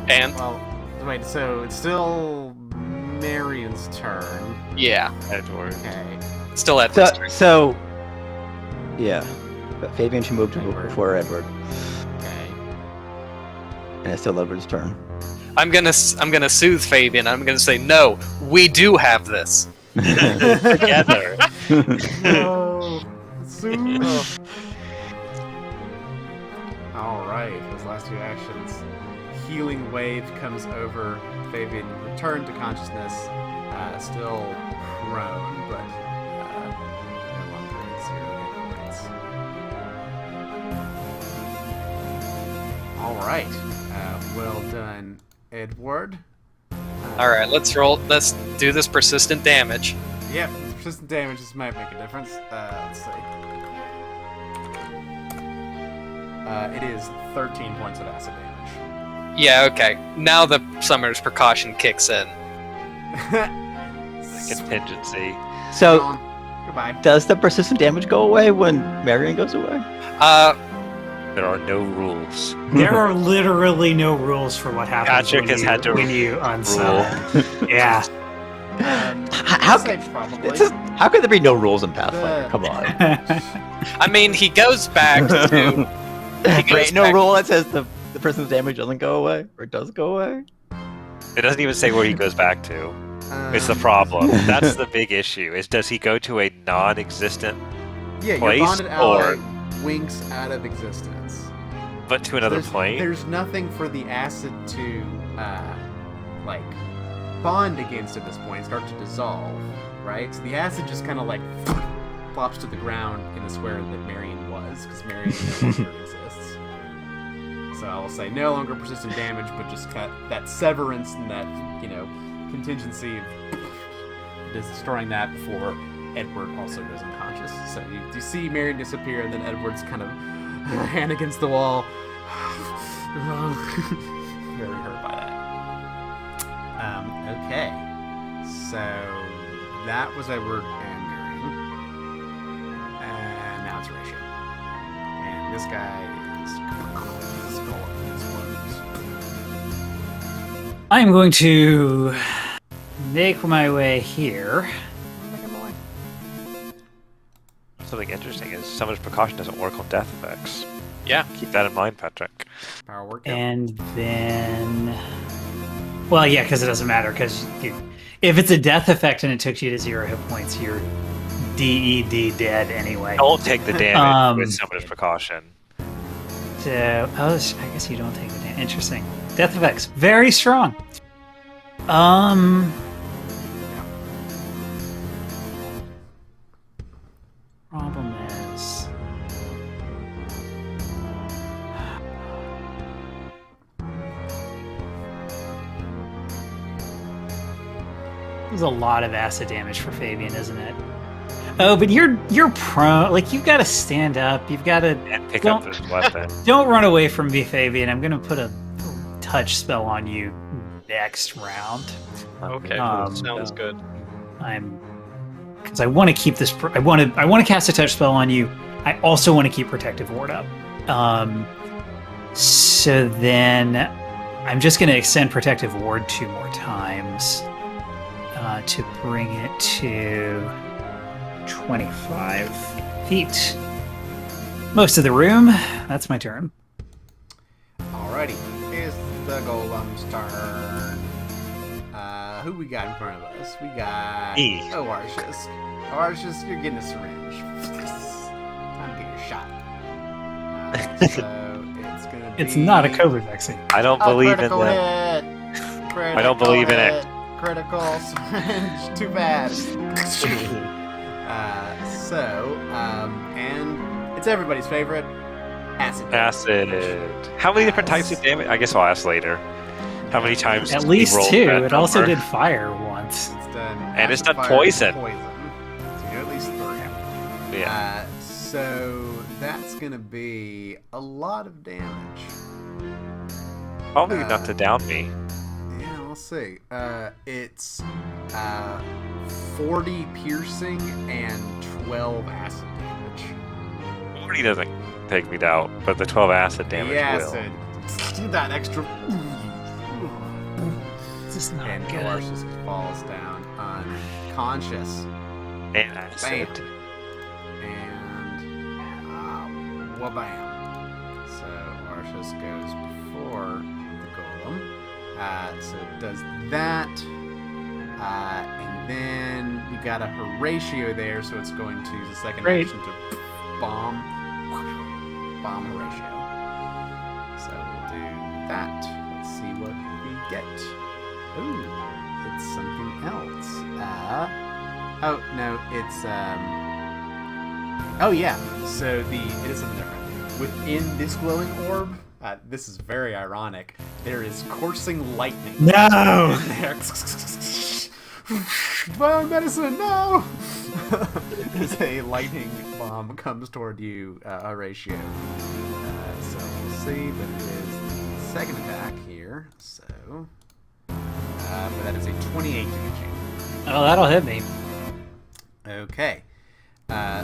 and Well, wait. So it's still Marion's turn. yeah, Edward. Okay. still at So yeah, but Fabian should move to before Edward, Okay. and it's still Edward's turn. I'm gonna soothe Fabian. I'm gonna say no. We do have this. Together. No. All right. Those last two actions. Healing wave comes over Fabian. Return to consciousness. Still prone, but no longer at 0 hit points. All right. Well done, Edward. All right, let's roll. Let's do this persistent damage. Yep, persistent damage. This might make a difference. Let's see. It is 13 points of acid damage. Yeah, okay. Now the summoner's precaution kicks in. Contingency. So Goodbye. does the persistent damage go away when Marion goes away? There are no rules. There are literally no rules for what happens Patrick has had to when you unsummon. Yeah. How I'd say could probably. how could there be no rules in Pathfinder? Come on. I mean, he goes back to. He goes Right, no back- rule that says the person's damage doesn't go away or does go away. It doesn't even say where he goes back to. It's the problem. That's the big issue. Is does he go to a non-existent, Yeah, place, your bonded ally or- winks out of existence. but to another there's, plane? There's nothing for the acid to, like, bond against at this point, start to dissolve, right? So the acid just kind of, like, flops to the ground in the square that Marion was, because Marion no longer exists. So I will say no longer persistent damage, but just cut that severance and that, contingency of destroying that before Edward also goes unconscious. So you see Marion disappear, and then Edward's kind of hand against the wall. Very hurt by that. Okay. So that was Edward and Marion. And now it's Ratio. And this guy is skull explodes. I am going to make my way here. Something interesting is summoner's precaution doesn't work on death effects. Yeah. Keep that in mind, Patrick. Power work. And then. Well, yeah, because it doesn't matter. Because if it's a death effect and it took you to 0 hit points, you're DED dead anyway. Don't take the damage with summoner's precaution. So, I guess you don't take the damage. Interesting. Death effects. Very strong. Problem is. There's a lot of acid damage for Fabian, isn't it? Oh, but you're prone. Like, you've got to stand up. You've got to And pick up this weapon. don't run away from me, Fabian. I'm gonna put a touch spell on you next round. Okay, sounds good. Because I want to keep this. I want to cast a touch spell on you. I also want to keep protective ward up. So then I'm just gonna extend protective ward 2 more times to bring it to 25 feet. Most of the room. That's my turn. Alrighty, it's the golem's turn. Who we got in front of us? We got E. Oartius. Oartius, you're getting a syringe. Time to get your shot. So it's gonna be. It's not a COVID vaccine. I don't believe in critical them. hit. I don't believe in it. Critical syringe. Too bad. And it's everybody's favorite. Acid. How many different types of damage? I guess I'll ask later. How many times? At did we least roll 2. that It also number? did fire once. It's done. And it's acid, done fire, poison. So you know at least 3. Yeah. So that's gonna be a lot of damage. Probably enough to down me. Yeah, we'll see. It's 40 piercing and 12 acid damage. 40 doesn't take me down, but the 12 acid damage The will. acid. That extra. This is not And good. Lars just falls down unconscious. And acid. And wabam. So Arshus goes before the golem. So it does that. And then we got a Horatio there, so it's going to use a second Great. action to bomb Horatio. So we'll do that. Let's see what we get. Ooh, it's something else. Oh no, it's oh yeah. So it is something different. Within this glowing orb, this is very ironic. There is coursing lightning. No! In there. Biomedicine, no! As a lightning bomb comes toward you, Horatio. So we'll see, but it is second attack here. So, but that is a 28 to hit you. Oh, that'll hit me. Okay.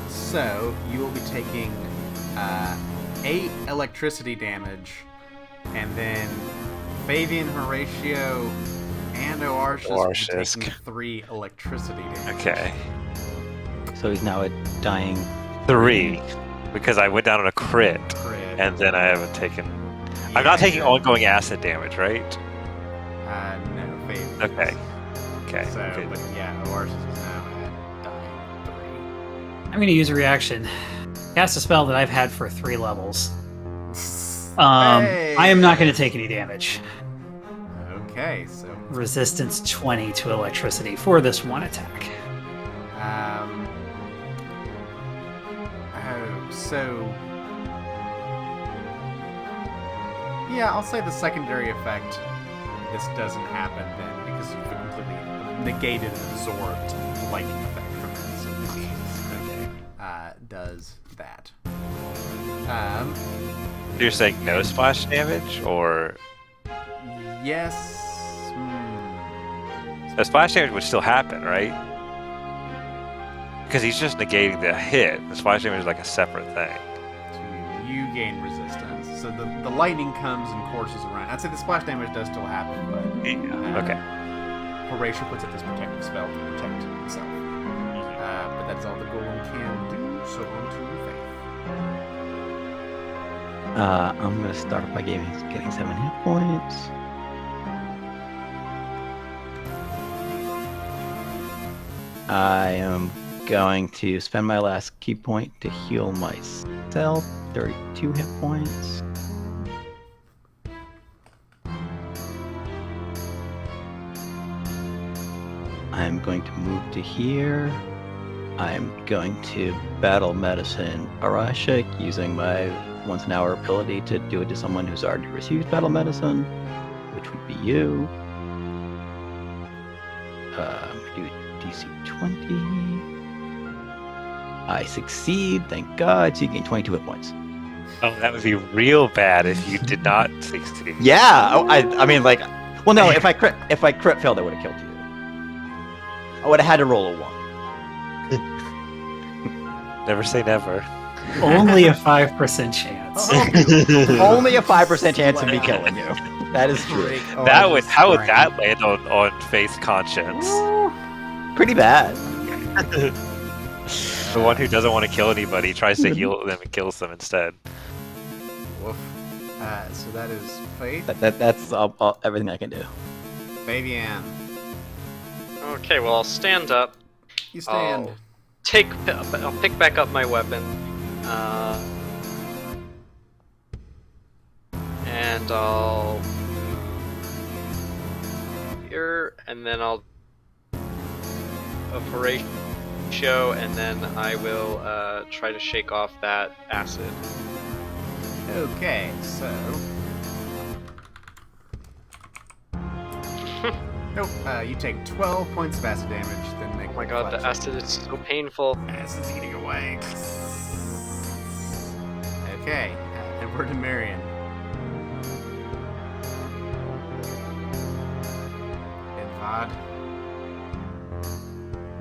So you will be taking 8 electricity damage, and then Fabian, Horatio, and Oarshus will be taking 3 electricity damage. Okay. So he's now a dying. 3. Because I went down on a crit, Crit. and then I haven't taken... I'm not taking ongoing acid damage, right? No, Fabian. Okay. Okay. So, good. but yeah, Oarshus is now at dying I'm going to use a reaction. Cast a spell that I've had for 3 levels. 3. I am not going to take any damage. Okay, so Resistance 20 to electricity for this one attack. So yeah, I'll say the secondary effect. This doesn't happen then because you've completely negated and absorbed the lightning effect from it. So okay, does that. You're saying no splash damage, or Yes. the splash damage would still happen, right? Because he's just negating the hit. The splash damage is like a separate thing. You gain resistance. So the lightning comes and courses around. I'd say the splash damage does still happen, but Yeah. Okay. Horatio puts up this protective spell to protect himself. But that's all the golem can do. So on to Faith. I'm gonna start off by getting 7 hit points. I am going to spend my last key point to heal myself. 32 hit points. I'm going to move to here. I'm going to battle medicine Arashik using my once an hour ability to do it to someone who's already received battle medicine, which would be you. Do DC 20. I succeed, thank God. So you gain 22 hit points. Oh, that would be real bad if you did not succeed. Yeah, I mean, like, well, no, if I crit failed, I would have killed you. I would have had to roll a 1. Never say never. Only a 5% chance. Only a 5% chance of me killing you. That is true. How would that land on Faith's conscience? Pretty bad. The one who doesn't want to kill anybody tries to heal them and kills them instead. Woof. So that is Faith. That's everything I can do. Fabian. Okay, well, I'll stand up. You stand. I'll pick back up my weapon. And I'll meter, and then I'll of Horatio, and then I will try to shake off that acid. Okay, so. Nope. You take 12 points of acid damage, then make. Oh my god, the acid is so painful. Acid's eating away. Okay, and we're to Marion. And Vod.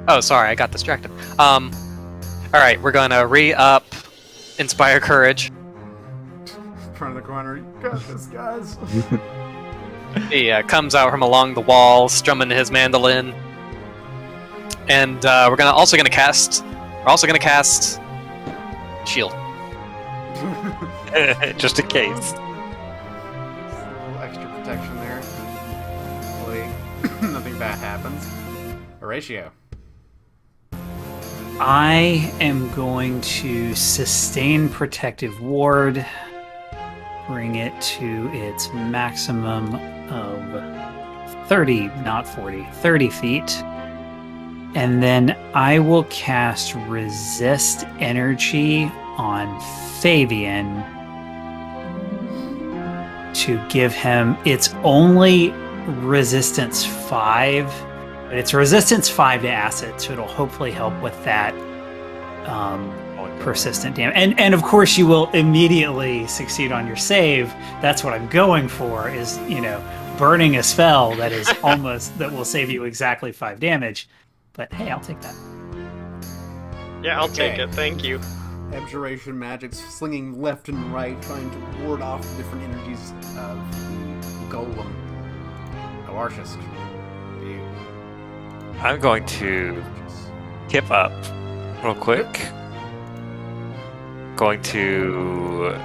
Oh, sorry, I got distracted. All right, we're gonna re-up Inspire Courage. Front of the corner. You got this, guys. He comes out from along the wall, strumming his mandolin, and we're also gonna cast shield. Just in case. A little extra protection there. Hopefully, nothing bad happens. Horatio. I am going to sustain protective ward, bring it to its maximum of 30, not 40, 30 feet. And then I will cast Resist Energy on Fabian to give him its only resistance 5, but it's resistance 5 to acid, so it'll hopefully help with that persistent damage. And of course you will immediately succeed on your save. That's what I'm going for, is, burning a spell that is almost that will save you exactly 5 damage. But hey, I'll take that. Yeah, I'll take it. Thank you. Abjuration magics slinging left and right, trying to ward off the different energies of the golem. Alarshus, you. I'm going to kip up real quick. Going to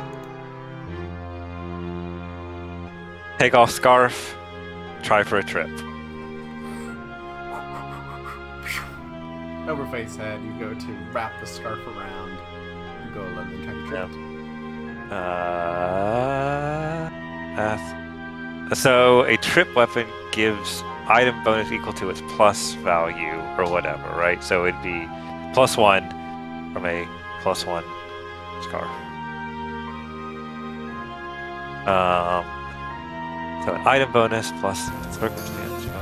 take off scarf, try for a trip. Over face head, you go to wrap the scarf around the golem and try to trip. So a trip weapon gives item bonus equal to its plus value or whatever, right? So it'd be +1 from a +1 scarf. So an item bonus plus circumstance bonus.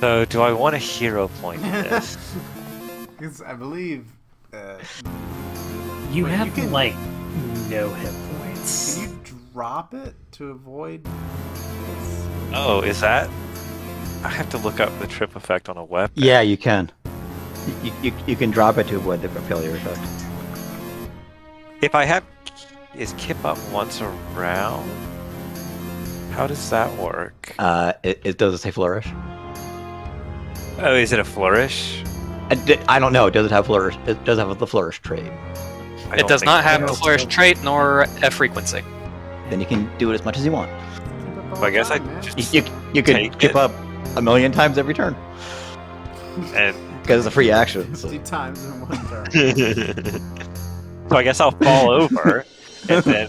So do I want a hero point in this? Because I believe You Wait, have you can- no hit points. can you drop it to avoid? Oh, is that? I have to look up the trip effect on a weapon. Yeah, you can. You can drop it to avoid the failure effect. If I have, is kip up once around? How does that work? It does it say flourish? Oh, is it a flourish? I don't know. Does it have flourish? It does have the flourish trait. It does not have the flourish trait nor a frequency. Then you can do it as much as you want. So I guess I just You can Take kip it. up a million times every turn and because it's a free action. So. 50 times in one turn. so I guess I'll fall over and then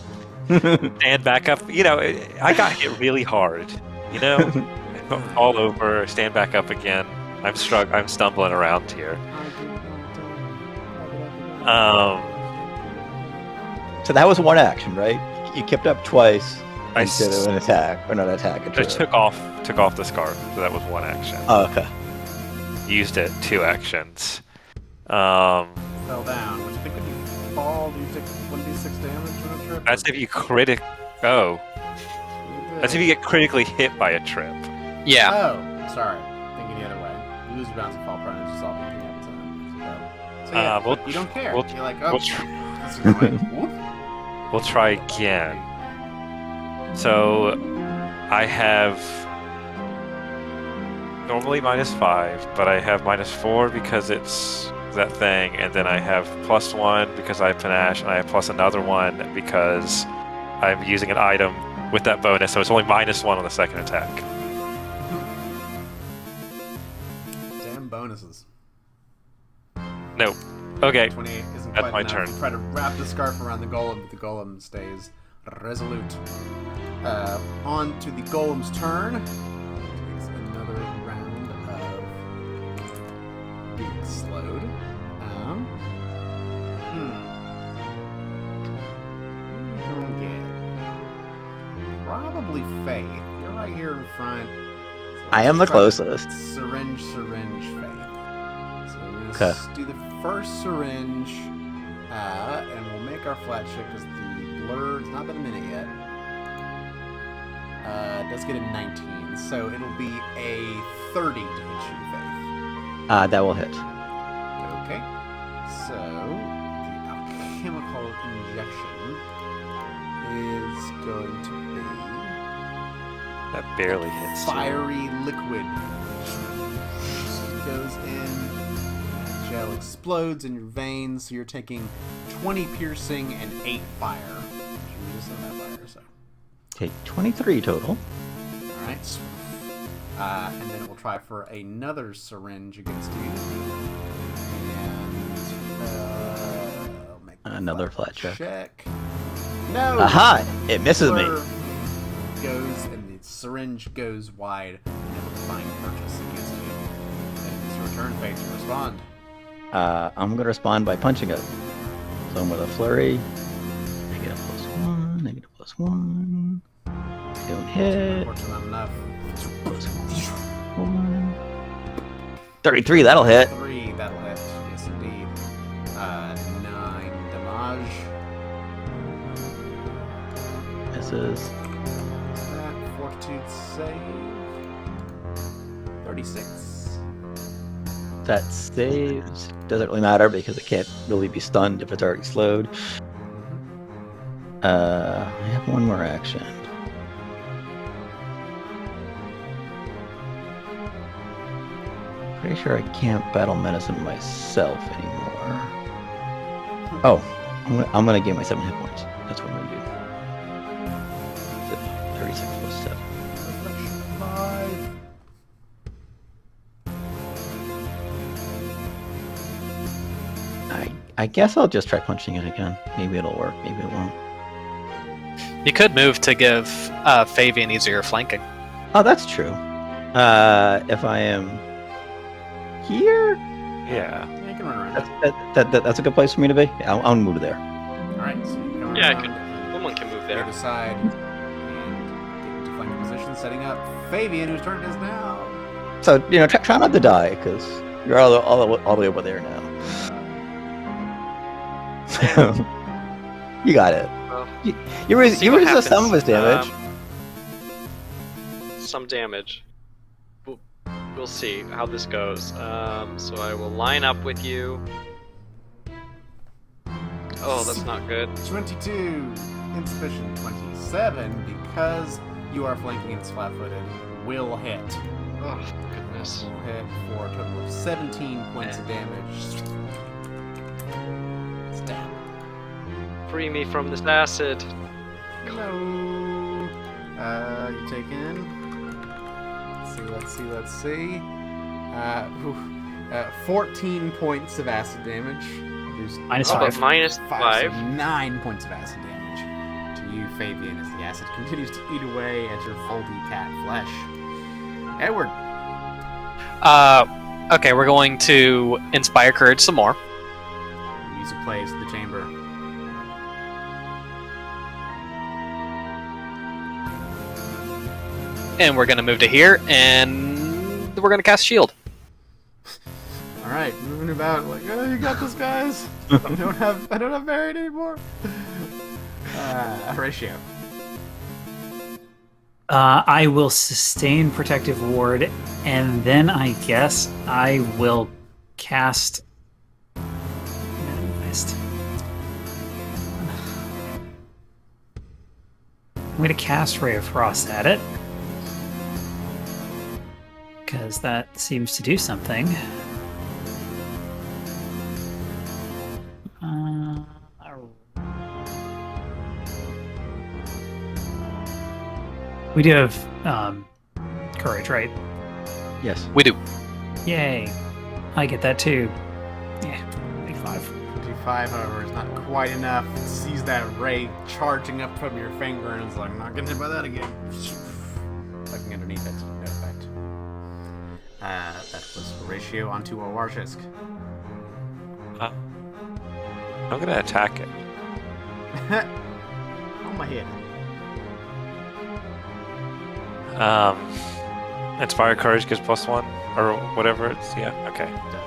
stand back up. I got hit really hard. Fall over, stand back up again. I'm stumbling around here. So that was one action, right? You kept up twice I instead of an attack, or not an attack. A I trip. took off the scarf, so that was one action. Oh, okay. Used it 2 actions. Fell down, which I think when you fall, do you take 1d6 damage on a trip? That's if you That's if you get critically hit by a trip. Yeah. Oh, sorry. Thinking the other way. You lose your balance and fall prone, and just all anything happens to them. So yeah, we'll- but you don't care. we'll- You're like, oh, we'll that's annoying. Whoop. We'll try again. So I have normally -5, but I have -4 because it's that thing, and then I have +1 because I have panache, and I have plus another 1 because I'm using an item with that bonus, so it's only -1 on the second attack. Damn bonuses. Nope. Okay, 28 isn't that's quite my enough. turn. You try to wrap the scarf around the golem, but the golem stays resolute. On to the golem's turn. Takes another round of being slowed. Probably Faith. You're right here in front. So I am the let's try to closest. Syringe, Faith. So we're gonna Okay. do the first syringe, and we'll make our flat check because the blur. It's not been a minute yet. It does get a 19, so it'll be a 30 to hit you, Faith. That will hit. Okay. So the alchemical injection is going to be That barely hits. you. fiery liquid. Goes in, that gel explodes in your veins, so you're taking 20 piercing and 8 fire. You just on that fire, so. Take 23 total. Alright. And then it will try for another syringe against you. And I'll make Another flat check. No! Aha! It misses me. Blur goes and the syringe goes wide, amplifying purchase against you. And it's your turn, Faith, to respond. I'm gonna respond by punching it. So I'm with a flurry. Negative +1, negative +1. Don't hit. Unfortunately, not enough. +1. 33, that'll hit. 3, that'll hit. Yes, indeed. 9 damage. Misses. That fortitude save. 36. That saves. Doesn't really matter because it can't really be stunned if it's already slowed. I have one more action. Pretty sure I can't battle medicine myself anymore. Oh, I'm gonna gain my 7 hit points. That's what I'm gonna do. 36 plus 7. Reflection 5. I guess I'll just try punching it again. Maybe it'll work. Maybe it won't. You could move to give Fabian easier flanking. Oh, that's true. If I am here, Yeah. Yeah, you can run around. that's a good place for me to be. I'll move there. Alright, so you come Yeah, I around could. and Someone can move the there. other side and get into flanking position, setting up Fabian, whose turn it is now. So try not to die because you're all the way over there now. You got it. Well, You see what resist some of his happens. damage. Some damage. We'll see how this goes. So I will line up with you. Oh, that's not good. 22, insufficient. 27, because you are flanking and it's flat-footed, will hit. Oh, goodness. Will hit for a total of 17 points of damage. Stab. Free me from this acid. No. You take in. Let's see. 14 points of acid damage. Minus Oh, but 5. minus So 5. 9 points of acid damage to you, Fabian, as the acid continues to eat away at your foldy cat flesh. Edward. Okay, we're going to inspire courage some more. Music plays in the chamber. And we're going to move to here, and we're going to cast shield. All right, moving about like, oh, you got this, guys. I don't have Varied anymore. Ratio. I will sustain protective ward, and then I guess I will cast. Minimized. I'm going to cast Ray of Frost at it, because that seems to do something. We do have courage, right? Yes. We do. Yay. I get that too. Yeah, 25. 25, however, is not quite enough. It sees that ray charging up from your finger, and it's like, I'm not getting hit by that again. Looking underneath it, no effect. That was Horatio onto Awarshisk. I'm gonna attack it. On my head. Inspire Courage gives +1 or whatever it's. Yeah. Okay. It does.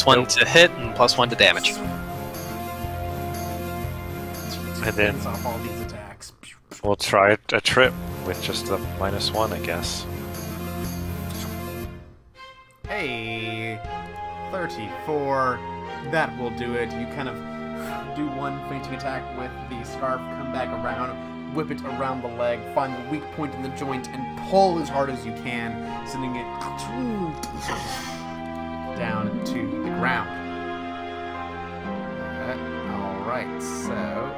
+1 to hit and +1 to damage. And then Ends off all these attacks. we'll try a trip with just the -1, I guess. Hey, 34. That will do it. You kind of do one fainting attack with the scarf, come back around, whip it around the leg, find the weak point in the joint, and pull as hard as you can, sending it down to the ground. Alright, so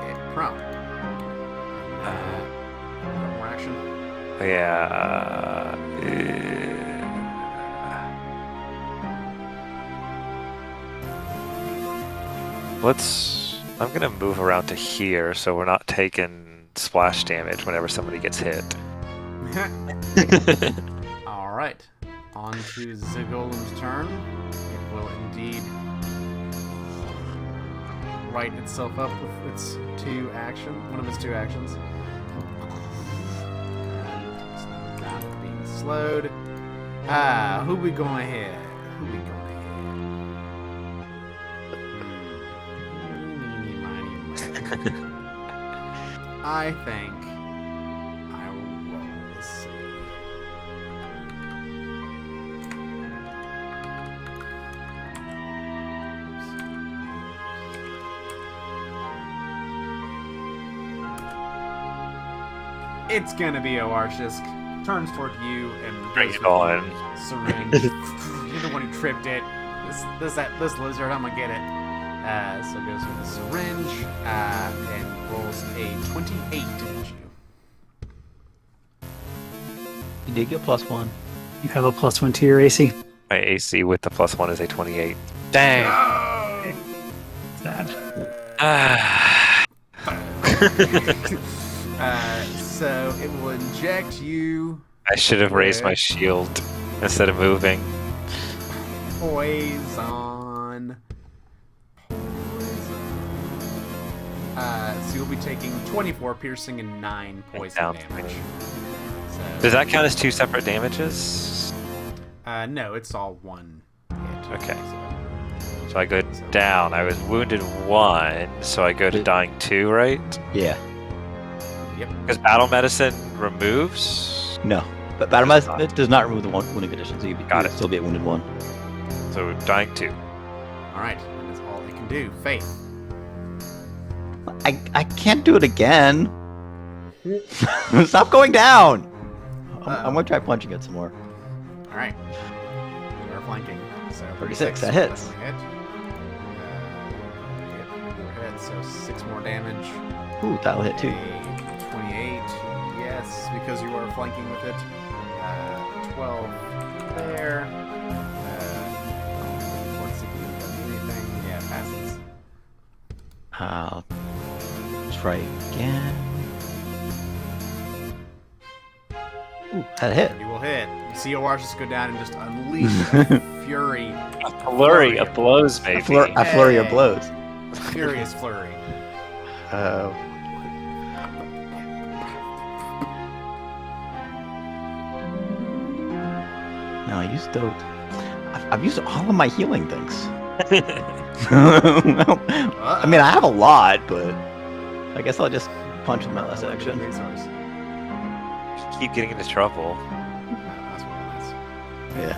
it prone. One more action. Yeah. I'm gonna move around to here so we're not taking splash damage whenever somebody gets hit. Alright, on to Zigolem's turn. It will indeed right itself up with its one of its two actions. And that being slowed. Who we going ahead? I think I will roll. Let's see. It's gonna be Oarshisk. Turns toward you and Bring goes it with on. the syringe. You're the one who tripped it. This lizard, I'm gonna get it. So it goes with the syringe and rolls a 28 to hit you. You did get +1. You have a +1 to your AC. My AC with the +1 is a 28. Dang. Sad. So it will inject you I should have raised my shield instead of moving. poison. So you'll be taking 24 piercing and 9 poison Down damage. three. So, Does that count as 2 separate damages? no, it's all one hit. Okay. So I go down. I was wounded 1, so I go to dying 2, right? Yeah. Yep. Because battle medicine removes. No. But Battle Medicine it does not remove the wounding condition, so Got you'd it. still be at wounded 1. So dying 2. All right, and that's all they can do. Faith. I can't do it again. Stop going down. I'm gonna try punching it some more. All right. You're flanking. So 36, that will hits. definitely hit. Yep, regular hit. So 6 more damage. Ooh, that'll hit too. A 28. Yes, because you are flanking with it. 12 there. Let's see if we can do anything. Yeah, it passes. I'll try again. Ooh, that hit. You will hit. You see Owash just go down and just unleash a fury. A flurry of blows, maybe. A flurry of blows. Furious flurry. No, I used those. I've used all of my healing things. Well, I mean, I have a lot, but I guess I'll just punch with my last action. Resource. Keep getting into trouble. That's what it was. Yeah.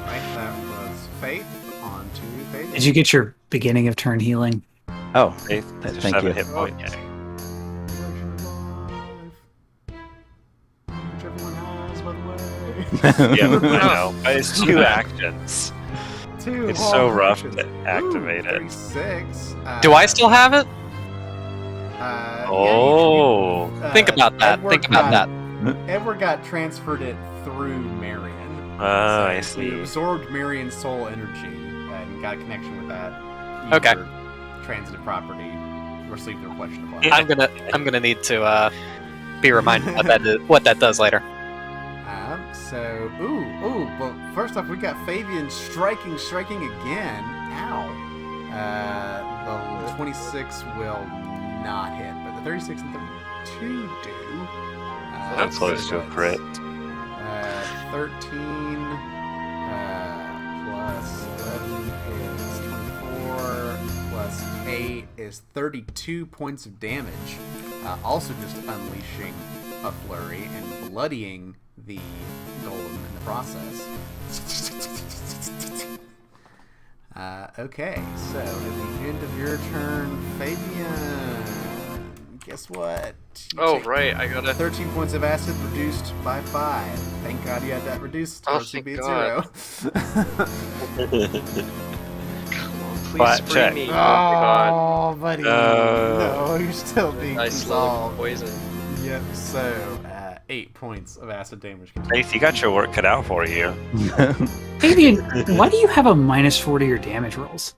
Right, that was Faith. On to Faith. Did you get your beginning of turn healing? Oh, Just thank have a you. hit point. Okay. Which everyone has, by the way. Yeah, I know. But it's 2 actions. Two It's whole so rough actions. to activate it. 36. Do I still have it? Oh. Think about that. Think about that. Edward got transferred it through Marion. Oh, I We see. absorbed Marion's soul energy and got a connection with that. Okay. Either transitive property, receive the reflection of light. I'm gonna need to be reminded what that does later. Well, first off, we got Fabian striking again. Ow. The 26 will not hit, but the 36 and 32 do. That's close to a crit. 13 plus 11 is 24, plus 8 is 32 points of damage. Also just unleashing a flurry and bloodying the golem in the process. Okay, so at the end of your turn, Fabian, guess what? You take Right, I gotta... 13 points of acid reduced by 5. Thank God you had that reduced. Oh, or she'd be at thank 0. Come on, please Flat free check. me. Oh, God. Oh, buddy. No, you're still being I slowly dissolved. poison. Yep, so 8 points of acid damage. Faith, you got your work cut out for you. Fabian, why do you have a -4 to your damage rolls?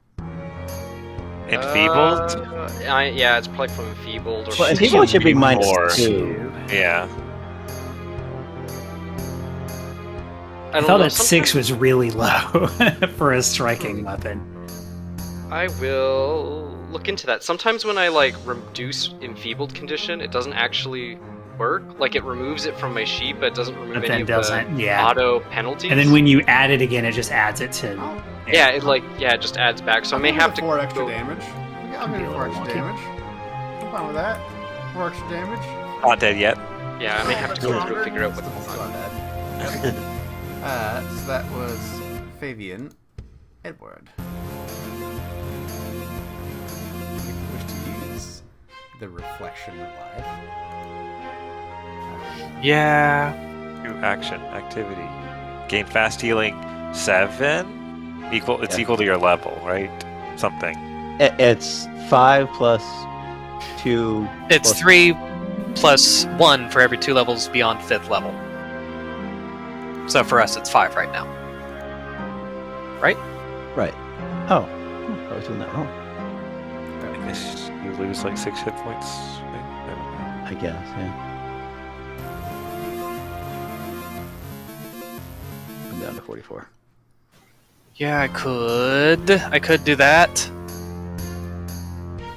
Enfeebled? Yeah, it's probably from enfeebled or Well, enfeebled should be More. -2. Yeah. I thought that 6 was really low for a striking weapon. I will look into that. Sometimes when I reduce enfeebled condition, it doesn't actually work. Like it removes it from my sheet, but it doesn't remove But any then of doesn't, the yeah. auto penalties. And then when you add it again, it just adds it to... yeah, it just adds back. So I may have to 4 extra go... damage. I'm Be a gonna 4 little extra wonky. damage. I'm fine with that. 4 extra damage. Not dead yet. Yeah, I may have to go through and figure out what's Still going not on. bad. So that was Fabian. Edward. If you wish to use the reflection of life. Yeah. New action activity. Gain fast healing 7. It's equal to your level, right? Something. It's 5 plus 2. It's plus 3 plus 1 for every 2 levels beyond 5th level. So for us, it's 5 right now. Right? Right. Oh. I was doing that wrong. I guess you lose like 6 hit points. I guess, yeah. I'm down to 44. Yeah, I could do that.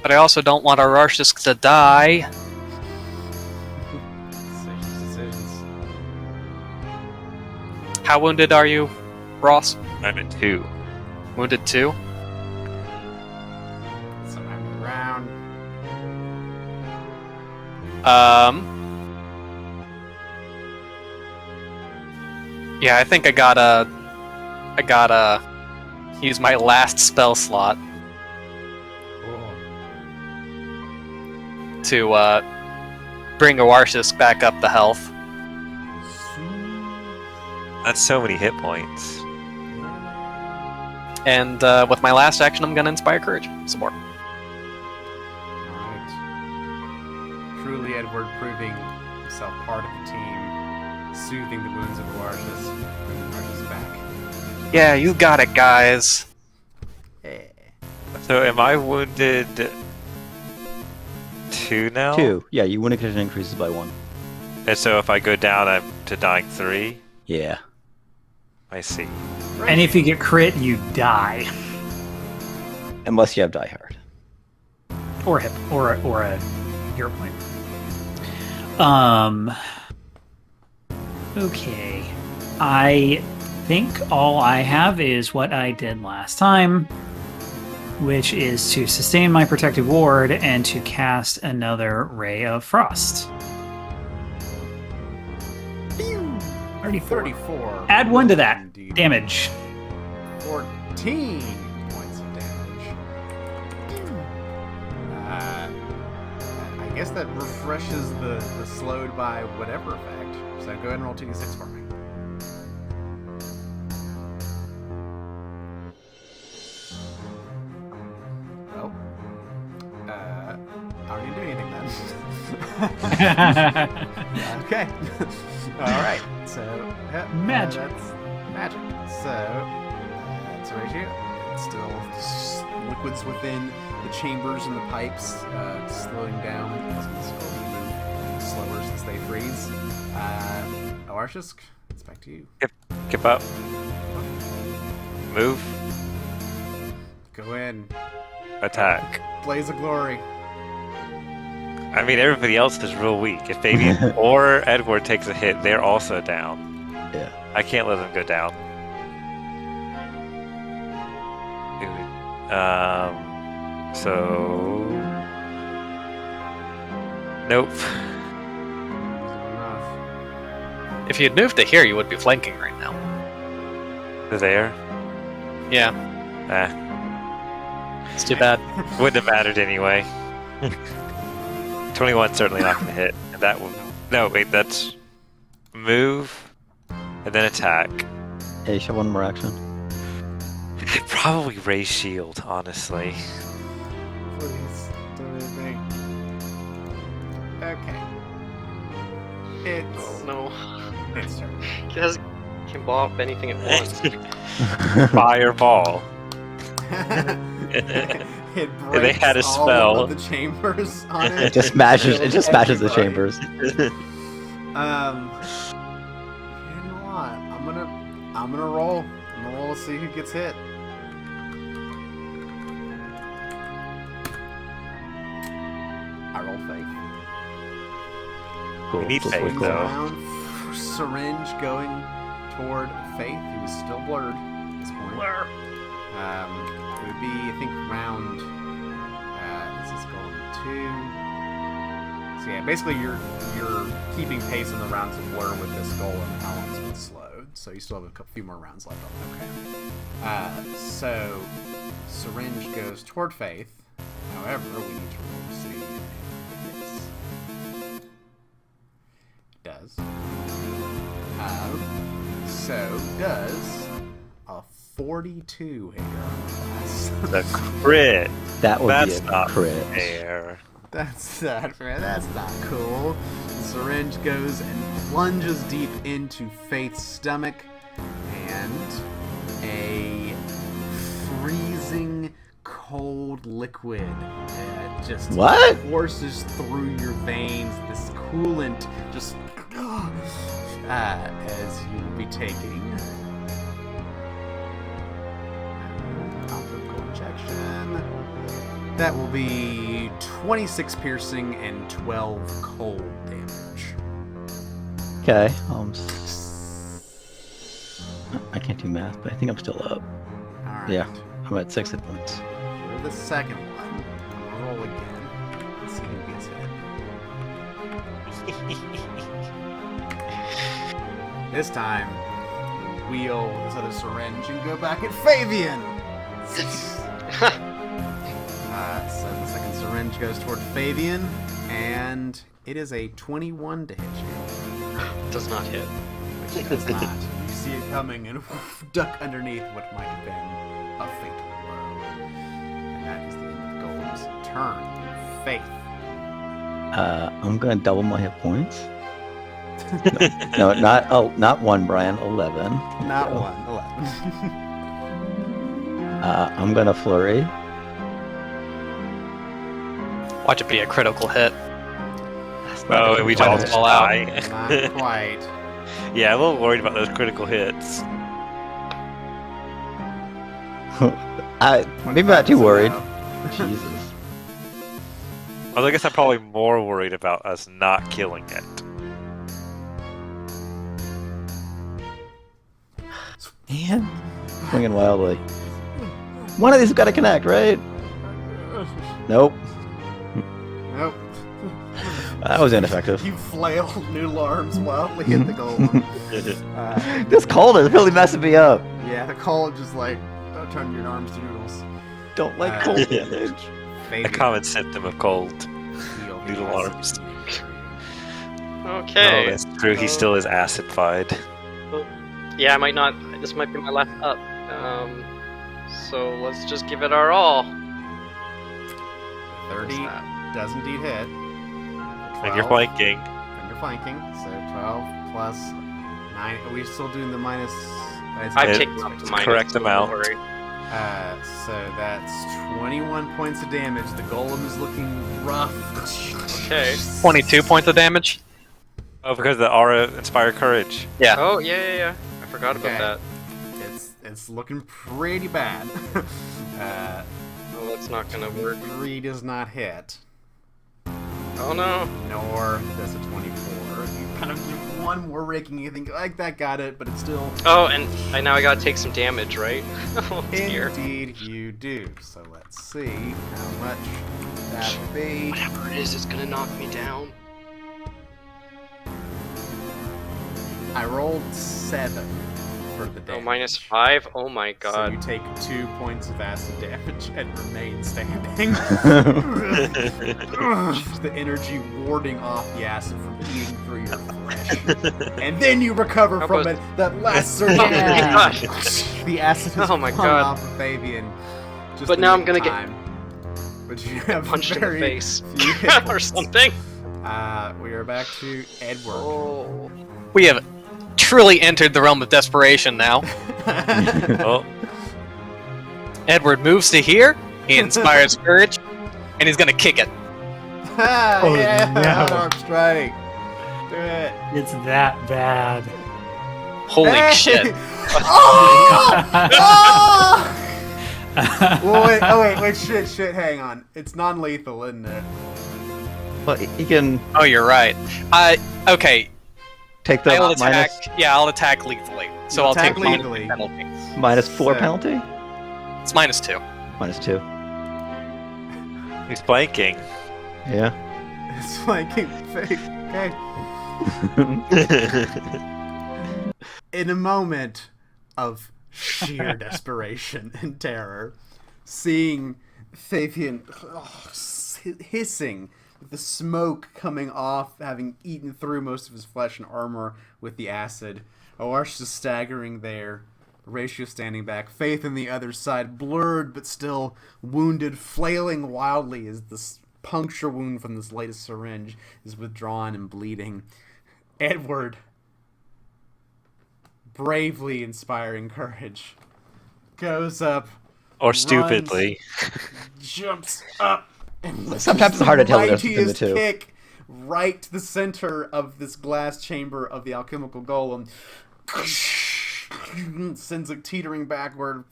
But I also don't want our Arshisk to die. Decisions. How wounded are you, Ross? I'm at 2. Wounded 2? Sometime in the round. Yeah, I think I gotta use my last spell slot to bring Arshisk back up the health. That's so many hit points. And with my last action, I'm gonna inspire courage some more. Alright. Truly Edward proving himself part of the team, soothing the wounds of Alarshus, bringing Alarshus back. Yeah, you got it, guys. Yeah. So am I wounded 2 now? 2. Yeah, your wounded condition increases by 1. And so if I go down, I'm to dying 3? Yeah. I see. And if you get crit, you die. Unless you have Die Hard. Or hip, or a hero point. Okay. I think all I have is what I did last time, which is to sustain my protective ward and to cast another Ray of Frost. 34. Add 1 to that. Indeed. Damage. 14 points of damage. I guess that refreshes the slowed by whatever effect. So go ahead and roll 2d6 for me. Well, I don't need to do anything then. Okay. All right. So Magic. that's magic. So that's a ratio. It's still liquids within the chambers and the pipes, slowing down. It's going to move slower since they freeze. Arshisk, it's back to you. Skip up. Move. Go in. Attack. Blaze of glory. I mean, everybody else is real weak. If Fabian or Edward takes a hit, they're also down. Yeah. I can't let them go down. So... Nope. Enough. If you'd moved to here, you would be flanking right now. There. Yeah, it's too bad. Wouldn't have mattered anyway. 21 certainly not gonna hit. And that will... No, wait, that's... Move, and then attack. Hey, show one more action. Probably raise shield, honestly. Please, do anything. Okay. It's... Oh no. It's turn. Can blow up anything at once. Fireball. It They had a breaks all spell. of the chambers on it. It just smashes. It just smashes the Everybody. chambers. You know what? I'm gonna roll. I'm gonna roll to see who gets hit. I roll faith. Cool. We need Cool, faith, cool, cool. though. Round, syringe going toward Faith, who is still blurred at this point. It would be, I think, round. This is going 2. So yeah, basically you're keeping pace in the rounds of blur with this goal and how long it's been slowed. So you still have a few more rounds left on it. Okay. So syringe goes toward Faith. However, we need to roll to see if it hits. Does. So does a 42 hit your armor class. The crit. That would That's be a not crit. fair. That's not cool. The syringe goes and plunges deep into Faith's stomach, and a freezing cold liquid just What? courses through your veins. This coolant just as you will be taking alpha injection. That will be 26 piercing and 12 cold damage. Okay. I can't do math, but I think I'm still up. Alright. Yeah. I'm at 6 hit points. For the second one, I'll roll again. Let's see who gets hit. This time, wheel this other syringe and go back at Fabian! So the second syringe goes toward Fabian, and it is a 21 to hit you. Does not hit. Which it does not. You see it coming and duck underneath what might have been a fatal blow. And that is the end of Golem's turn. Faith. I'm gonna double my hit points. No, not 1, Brian. 11. Not So, 1, 11. I'm gonna flurry. Watch it be a critical hit. Oh, and we Quite all a just fall out. die. Not quite. Yeah, I'm a little worried about those critical hits. Maybe not too worried. Out. Jesus. Well, I guess I'm probably more worried about us not killing it. Man. Swinging wildly. One of these has got to connect, right? Nope. Nope. That was ineffective. You flail noodle arms wildly hit the golem. This cold is really messing me up. Yeah, the call just like, don't turn your arms to noodles. Don't like Uh, cold damage. A Fabian, common symptom of cold. heal noodle has- arms. Okay. Oh, that's true. He still is acidified. Yeah, I might not. This might be my last up. So let's just give it our all. 30 What's that? does indeed hit. And you're 12, flanking. And you're flanking, so 12 plus 9. Are we still doing the minus? I've It- taken up to it's minus. correct so don't amount. worry. So that's 21 points of damage. The golem is looking rough. Okay. 22 points of damage. Oh, because the aura inspire courage. Yeah. Oh, yeah. I forgot about Okay. that. It's looking pretty bad. Oh, that's not gonna work. 3 does not hit. Oh no. Nor does a 24. You kind of give one more raking, you think, like, that got it, but it's still... Oh, and now I gotta take some damage, right? Oh dear. Indeed you do. So let's see how much that would be. Whatever it is, it's gonna knock me down. I rolled 7 for the damage. Oh, -5? Oh my So god. you take 2 points of acid damage and remain standing. The energy warding off the acid from eating through your flesh. And then you recover How from about- it. That last surge Oh of my energy. gosh. The acid has Oh my come God. off of Fabian. Just But in now I'm nick gonna get time. But you have punched in the very face. few hit or points. something. We are back to Edward. Oh. We have truly entered the realm of desperation now. Oh, Edward moves to here, he inspires courage, and he's gonna kick it. Oh, yeah, no. arm strike. Do it. It's that bad. Holy Hey! shit. Oh! Oh! Well, wait, shit, hang on. It's non-lethal, isn't it? But he can Oh, you're right. Okay, take the I'll attack. minus, Yeah, I'll attack lethally. So You'll I'll take attack minus lethally. penalty. -4 So- penalty? It's -2. -2. he's flanking. Yeah. It's like fake. Okay. In a moment of sheer desperation and terror, seeing Fabian hissing with the smoke coming off, having eaten through most of his flesh and armor with the acid, Awarsh just staggering there, Horatio standing back, Faith on the other side, blurred but still wounded, flailing wildly as this puncture wound from this latest syringe is withdrawn and bleeding. Edward, bravely inspiring courage, goes up, Or runs, stupidly. jumps up, and Sometimes it's hard to tell the difference between the mightiest two. kick right to the center of this glass chamber of the alchemical golem. Sends it teetering backward.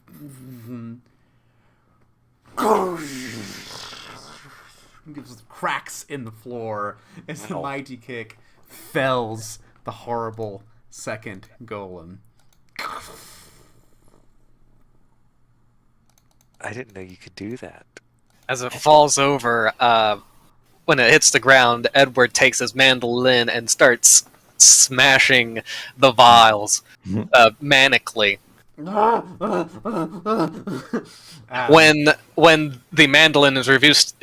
Gives cracks in the floor as the Ow. mighty kick fells the horrible second golem. I didn't know you could do that. As it falls over, when it hits the ground, Edward takes his mandolin and starts smashing the vials manically. When the mandolin is reduced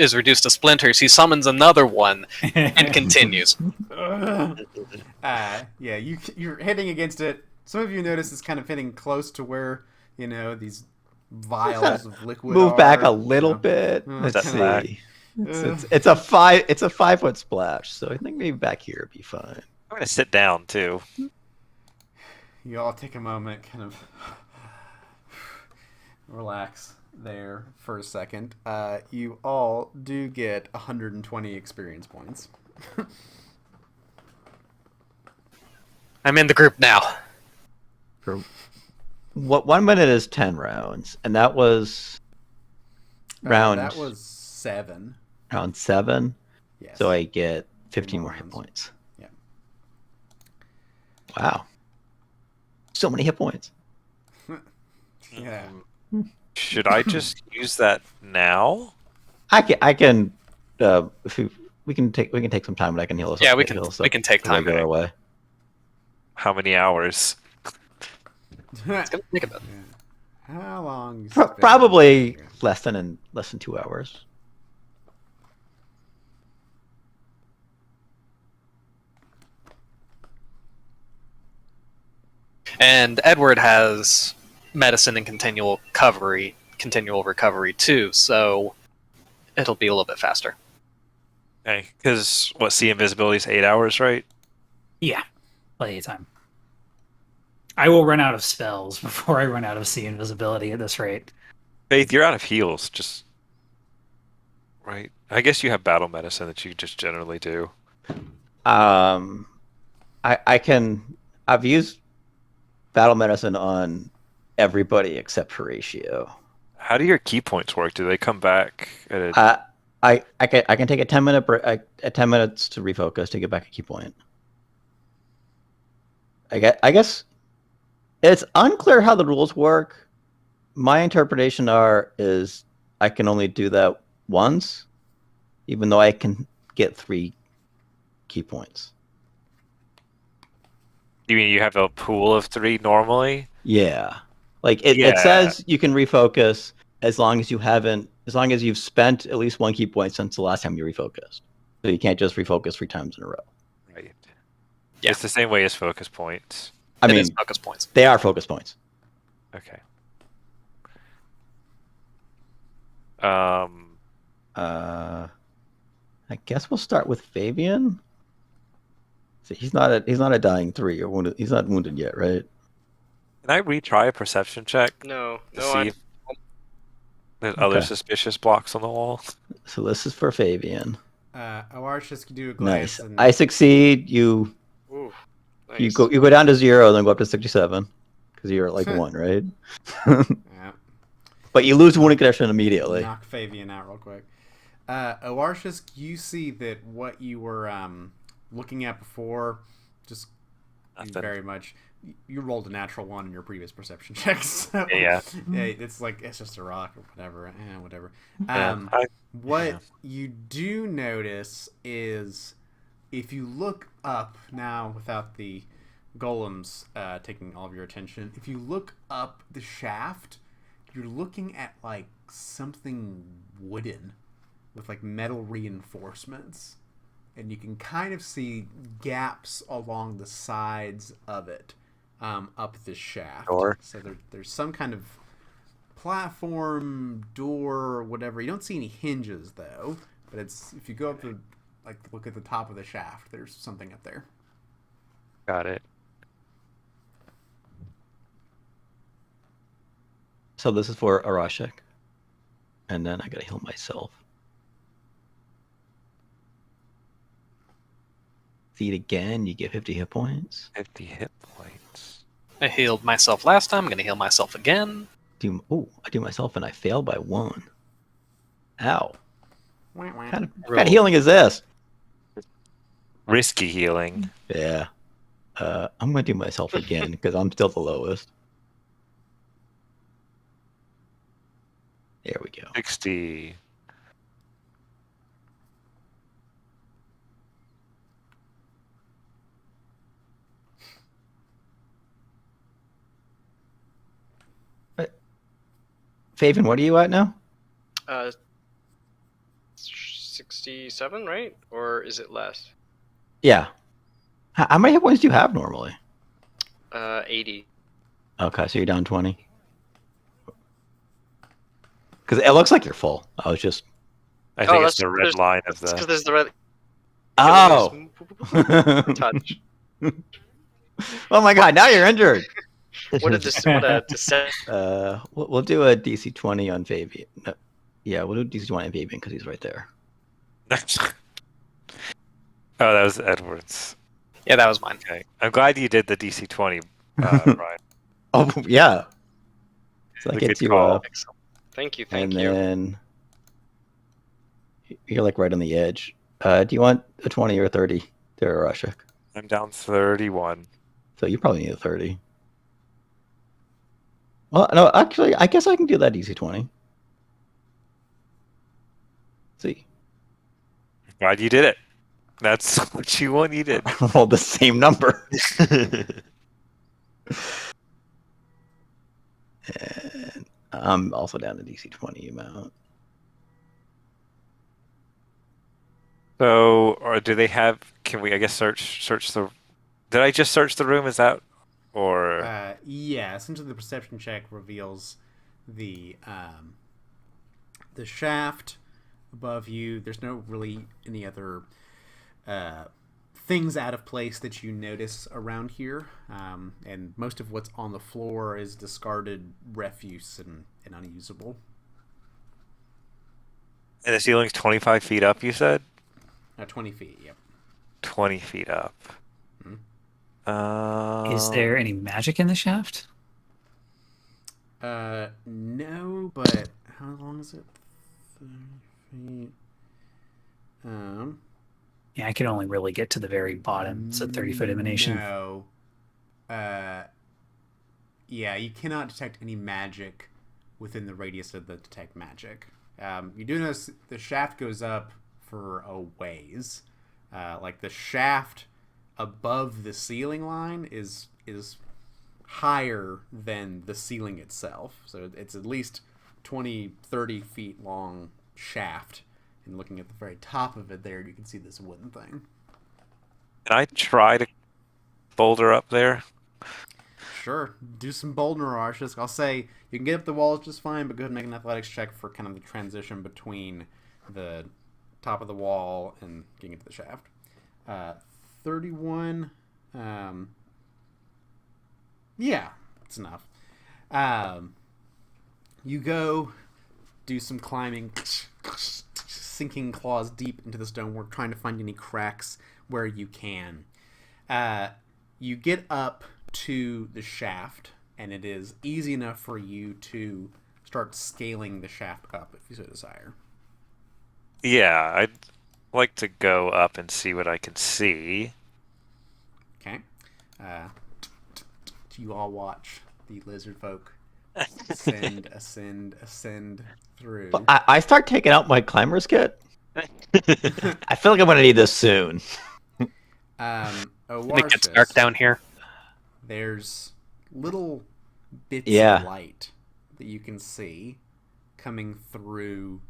to splinters, he summons another one and continues. Yeah, you're hitting against it. Some of you notice it's kind of hitting close to where, these vials of liquid Move are, back a little you know. bit. Mm, Let's step back. see. It's a 5-foot splash, so I think maybe back here would be fine. I'm gonna sit down too. You all take a moment, kind of relax there for a second. You all do get 120 experience points. I'm in the group now. For what 1 minute is 10 rounds, and that was round That was 7. round 7. Yes. So I get 15 more hit rounds. points. Yeah. Wow. So many hit points. Yeah. Should I just use that now? I can if we can take some time, but I can heal us. Yeah, we heal can us we up can take the regular time. way. How many hours? It's gonna take a bit. How long? you Pro- spend probably here? less than 2 hours. And Edward has medicine and continual recovery too, so it'll be a little bit faster. Okay, because see invisibility is 8 hours, right? Yeah, plenty of time. I will run out of spells before I run out of see invisibility at this rate. Faith, you're out of heals. Just right. I guess you have battle medicine that you just generally do. I can. I've used battle medicine on everybody except Horatio. How do your key points work? Do they come back at a... I can take a 10-minute break, 10 minutes to refocus to get back a key point. I guess it's unclear how the rules work. My interpretation is I can only do that once, even though I can get 3 key points. You mean you have a pool of 3 normally? Yeah. Like it says you can refocus as long as you've spent at least 1 key point since the last time you refocused. So you can't just refocus 3 times in a row. Right. Yeah. It's the same way as focus points. I mean, is focus points. They are focus points. Okay. I guess we'll start with Fabian. So he's not a dying 3 or wounded. He's not wounded yet, right? Can I retry a perception check No, to no, see if there's other suspicious blocks on the wall? So this is for Fabian. Alarshus can do a glance. Nice. And... I succeed. You Ooh, nice. you go down to 0, then go up to 67 because you're at like 1, right? Yeah. But you lose wounded condition immediately. Knock Fabian out real quick. Alarshus, you see that what you were looking at before, just very much. You rolled a natural 1 in your previous perception checks. So, Yeah. It's like it's just a rock or whatever. Whatever. What you do notice is if you look up now without the golems taking all of your attention, if you look up the shaft, you're looking at like something wooden with like metal reinforcements, and you can kind of see gaps along the sides of it up this shaft. Door. So there's some kind of platform, door, or whatever. You don't see any hinges though, but it's if you go up to like look at the top of the shaft, there's something up there. Got it. So this is for Arashik. And then I gotta heal myself. Feed again, you get 50 hit points. 50 hit points. I healed myself last time. I'm going to heal myself again. I do myself and I fail by 1. Ow. What What kind of healing is this? Risky healing. Yeah. I'm gonna do myself again because I'm still the lowest. There we go. 60. Fabian, what are you at now? 67, right? Or is it less? Yeah. How many hit points do you have normally? 80. Okay, so you're down 20. Because it looks like you're full. I was just... I think it's the red line of the... Because there's the red... Oh! Touch. Oh my god, now you're injured! What did this... What a descent... We'll do a DC 20 on Fabian. No, yeah, we'll do DC 20 on Fabian because he's right there. Oh, that was Edward's. Yeah, that was mine. Okay. I'm glad you did the DC 20, Brian. Oh, yeah. So that gets you up. Thank you, And you. then you're like right on the edge. Do you want a 20 or a 30 there, Rashik? I'm down 31. So you probably need a 30. Well, no, actually, I guess I can do that DC 20. See. Glad you did it. That's what you needed. I rolled the same number. And I'm also down to DC 20 amount. So, or do they have? Can we? I guess search the. Did I just search the room? Is that, or? Yeah. Essentially, the perception check reveals the shaft above you. There's no really any other things out of place that you notice around here, and most of what's on the floor is discarded refuse and unusable. And the ceiling's 25 feet up, you said? 20 feet, yep. 20 feet up. Is there any magic in the shaft? No, but how long is it? 30 feet. Yeah, I can only really get to the very bottom. It's a 30-foot emanation. No. Yeah, you cannot detect any magic within the radius of the detect magic. You do notice the shaft goes up for a ways. Like the shaft above the ceiling line is higher than the ceiling itself. So it's at least 20, 30 feet long shaft. And looking at the very top of it there, you can see this wooden thing. Can I try to boulder up there? Sure. Do some boulder rushes. I'll say you can get up the walls just fine, but go ahead and make an athletics check for kind of the transition between the top of the wall and getting into the shaft. 31. Yeah, it's enough. You go do some climbing, sinking claws deep into the stonework, trying to find any cracks where you can. You get up to the shaft, and it is easy enough for you to start scaling the shaft up if you so desire. Yeah, I'd like to go up and see what I can see. Okay. You all watch the lizard folk ascend through. But I start taking out my climber's kit. I feel like I'm going to need this soon. It gets dark down here. There's little bits Yeah. of light that you can see coming through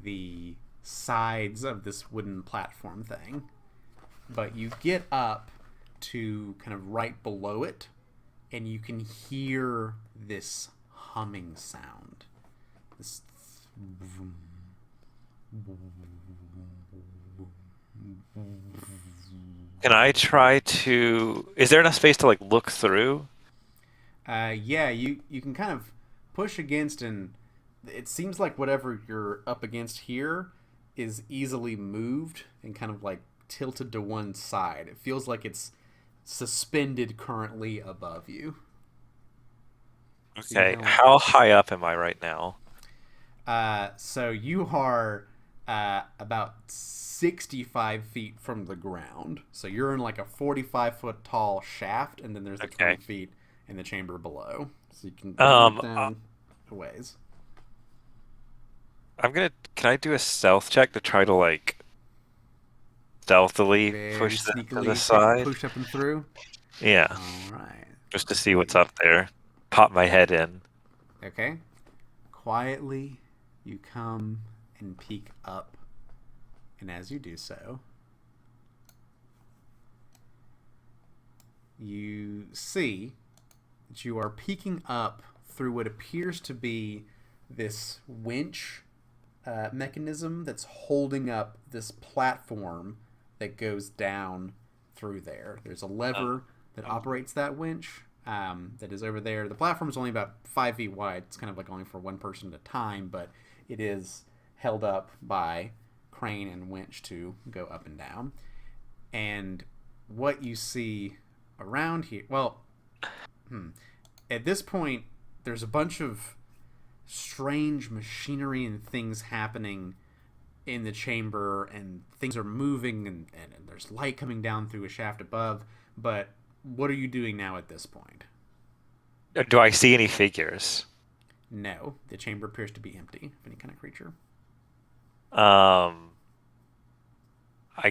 the sides of this wooden platform thing. But you get up to kind of right below it, and you can hear this humming sound. This Can I try to... Is there enough space to, like, look through? Yeah, you can kind of push against, and it seems like whatever you're up against here is easily moved and kind of like tilted to one side. It feels like it's suspended currently above you. Okay, how high up am I right now? So you are about 65 feet from the ground. So you're in like a 45-foot tall shaft, and then there's the 20 feet in the chamber below. So you can look down a ways. Can I do a stealth check to try to, like, stealthily push them to the side? Push up and through? Yeah. Alright. Just to see what's up there. Pop my head in. Okay. Quietly, you come and peek up. And as you do so, you see that you are peeking up through what appears to be this winch mechanism that's holding up this platform that goes down through there. There's a lever that operates that winch that is over there. The platform is only about 5 feet wide. It's kind of like only for one person at a time, but it is held up by crane and winch to go up and down. And what you see around here, well, at this point, there's a bunch of strange machinery and things happening in the chamber, and things are moving, and there's light coming down through a shaft above. But what are you doing now at this point? Do I see any figures? No, the chamber appears to be empty of any kind of creature. I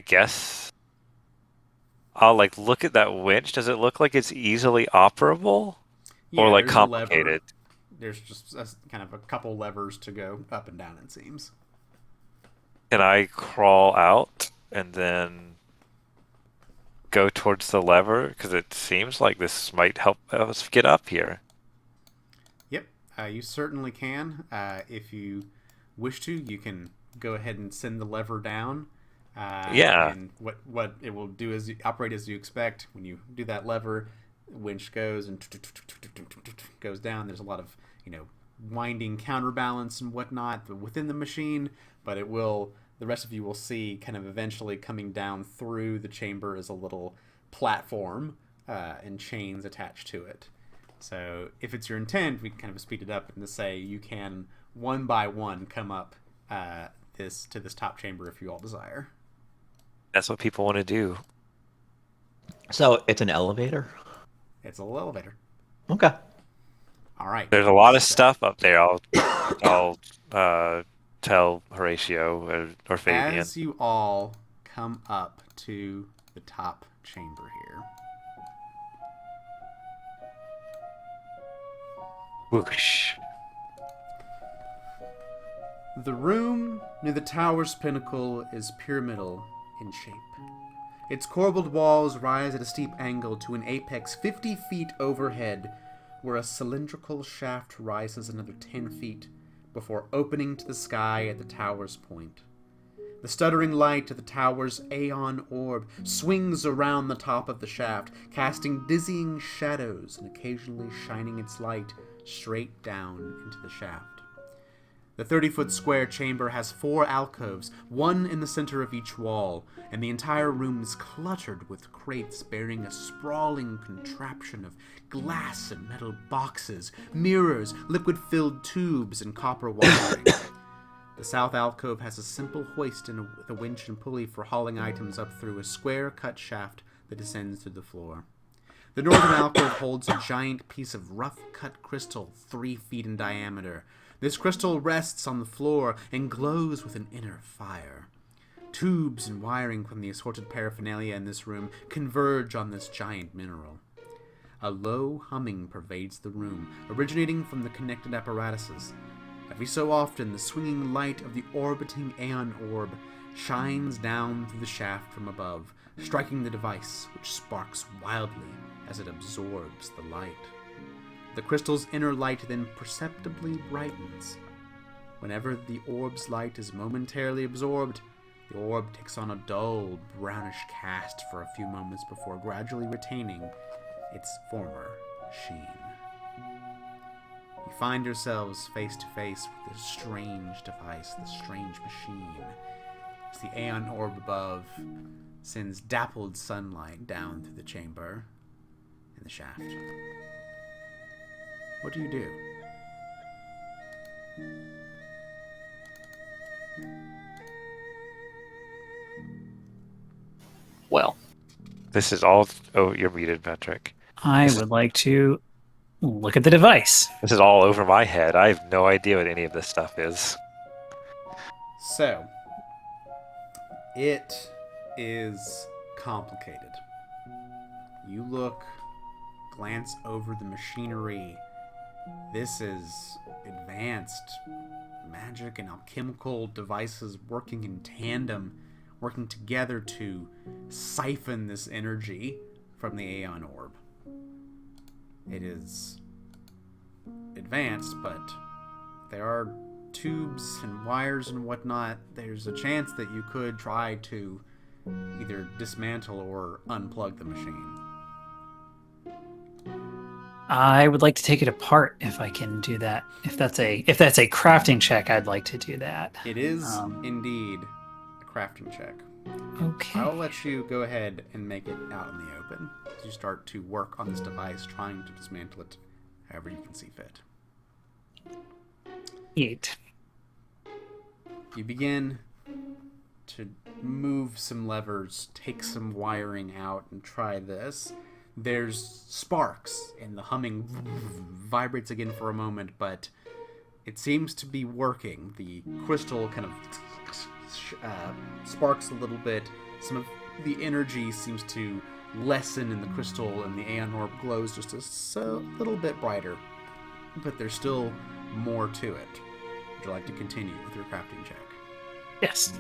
guess I'll, like, look at that winch. Does it look like it's easily operable? Yeah, or, like, there's a lever. complicated? There's just kind of a couple levers to go up and down, it seems. Can I crawl out and then go towards the lever? Because it seems like this might help us get up here. Yep, you certainly can. If you wish to, you can go ahead and send the lever down. Yeah. And what it will do is operate as you expect. When you do that lever, the winch goes and goes down. There's a lot of winding counterbalance and whatnot within the machine, but the rest of you will see kind of eventually coming down through the chamber is a little platform and chains attached to it. So if it's your intent, we can kind of speed it up and to say you can one by one come up to this top chamber if you all desire. That's what people want to do. So it's an elevator? It's a little elevator. Okay. All right. There's a lot of stuff up there. I'll tell Horatio or Fabian. As you all come up to the top chamber here, Whoosh. the room near the tower's pinnacle is pyramidal in shape. Its corbelled walls rise at a steep angle to an apex 50 feet overhead, where a cylindrical shaft rises another 10 feet before opening to the sky at the tower's point. The stuttering light of the tower's Aeon orb swings around the top of the shaft, casting dizzying shadows and occasionally shining its light straight down into the shaft. The 30-foot square chamber has 4 alcoves, one in the center of each wall, and the entire room is cluttered with crates bearing a sprawling contraption of glass and metal boxes, mirrors, liquid-filled tubes, and copper wiring. The south alcove has a simple hoist and a winch and pulley for hauling items up through a square-cut shaft that descends through the floor. The northern alcove holds a giant piece of rough-cut crystal 3 feet in diameter. This crystal rests on the floor and glows with an inner fire. Tubes and wiring from the assorted paraphernalia in this room converge on this giant mineral. A low humming pervades the room, originating from the connected apparatuses. Every so often, the swinging light of the orbiting Aeon orb shines down through the shaft from above, striking the device, which sparks wildly as it absorbs the light. The crystal's inner light then perceptibly brightens. Whenever the orb's light is momentarily absorbed, the orb takes on a dull, brownish cast for a few moments before gradually retaining its former sheen. You find yourselves face to face with this strange device, this strange machine, as the Aeon orb above sends dappled sunlight down through the chamber and the shaft. What do you do? Well, This is all. Oh, you're muted, Patrick. I would like to look at the device. This is all over my head. I have no idea what any of this stuff is. So, it is complicated. You look, glance over the machinery. This is advanced magic and alchemical devices working in tandem, working together to siphon this energy from the Aeon orb. It is advanced, but there are tubes and wires and whatnot. There's a chance that you could try to either dismantle or unplug the machine. I would like to take it apart if I can do that. If that's a crafting check, I'd like to do that. It is indeed a crafting check. Okay. I'll let you go ahead and make it out in the open as you start to work on this device, trying to dismantle it however you can see fit. 8. You begin to move some levers, take some wiring out, and try this. There's sparks, and the humming vibrates again for a moment, but it seems to be working. The crystal kind of sparks a little bit. Some of the energy seems to lessen in the crystal, and the Aeon orb glows just a little bit brighter. But there's still more to it. Would you like to continue with your crafting check? Yes.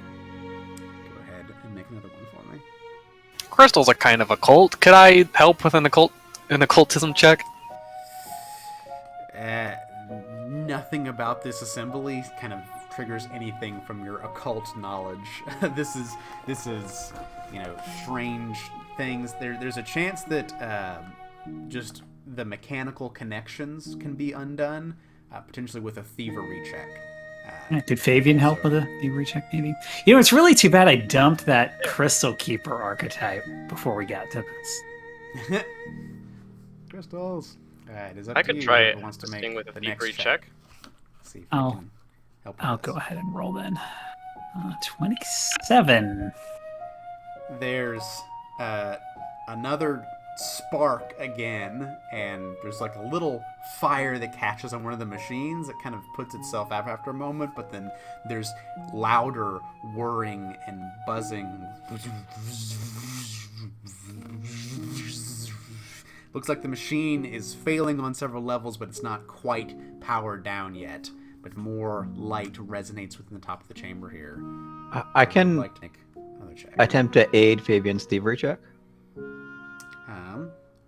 Go ahead and make another one for me. crystals are kind of occult. Could I help with an occultism check? Nothing about this assembly kind of triggers anything from your occult knowledge. This is strange things. There's a chance that just the mechanical connections can be undone. potentially with a thievery check. Could Fabian help with a thievery check, maybe? It's really too bad I dumped that Crystal Keeper archetype before we got to this. Crystals. It is up I to could you, try whoever it. wants to This make thing with a the next thievery check. See if I'll- we can help with I'll this. go ahead and roll then. 27. There's another spark again, and there's like a little fire that catches on one of the machines that kind of puts itself out after a moment, but then there's louder whirring and buzzing. Looks like the machine is failing on several levels, but it's not quite powered down yet. But more light resonates within the top of the chamber here. I can Like to make another check. attempt to aid Fabian's thievery check.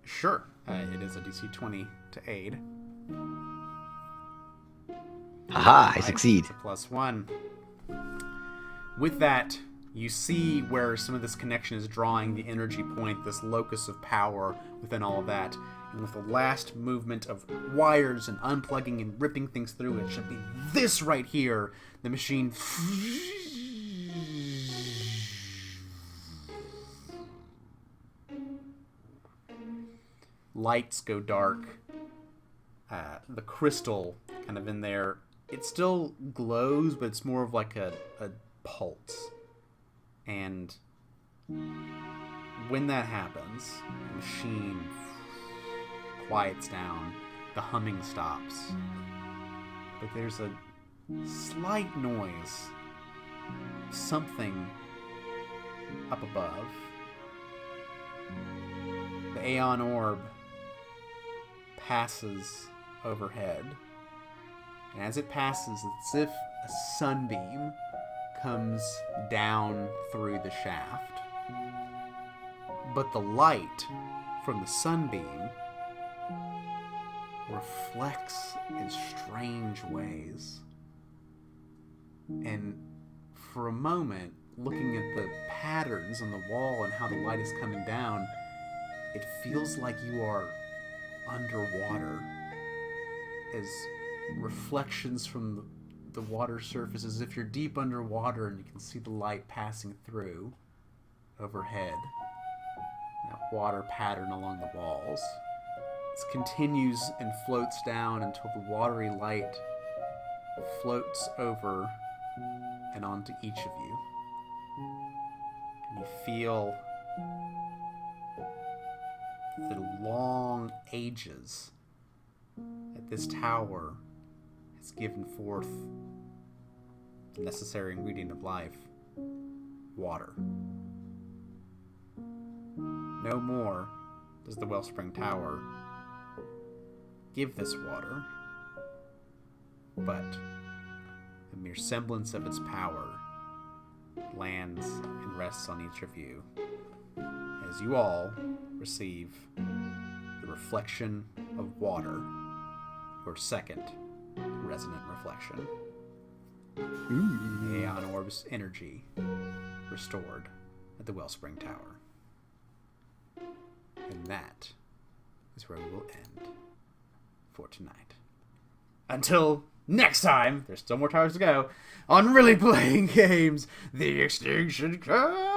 Sure. It is a DC 20 to aid. Haha, I Right, succeed. it's a +1. With that, you see where some of this connection is drawing the energy point, this locus of power within all of that. And with the last movement of wires and unplugging and ripping things through, it should be this right here. The machine lights go dark. The crystal kind of in there, it still glows, but it's more of like a pulse. And when that happens, the machine quiets down, the humming stops. But there's a slight noise, something up above. The Aeon Orb passes overhead, and as it passes, it's as if a sunbeam comes down through the shaft. But the light from the sunbeam reflects in strange ways. And for a moment, looking at the patterns on the wall and how the light is coming down, it feels like you are underwater, as reflections from the water surface, as if you're deep underwater and you can see the light passing through overhead. That water pattern along the walls. This continues and floats down until the watery light floats over and onto each of you. And you feel the long ages that this tower has given forth the necessary ingredient of life, water. No more does the Wellspring Tower give this water, but the mere semblance of its power lands and rests on each of you, as you all receive the reflection of water, your second resonant reflection. The Aeon Orb's energy restored at the Wellspring Tower. And that is where we will end for tonight. Until next time, there's still more towers to go on Really Playing Games, the Extinction Cast!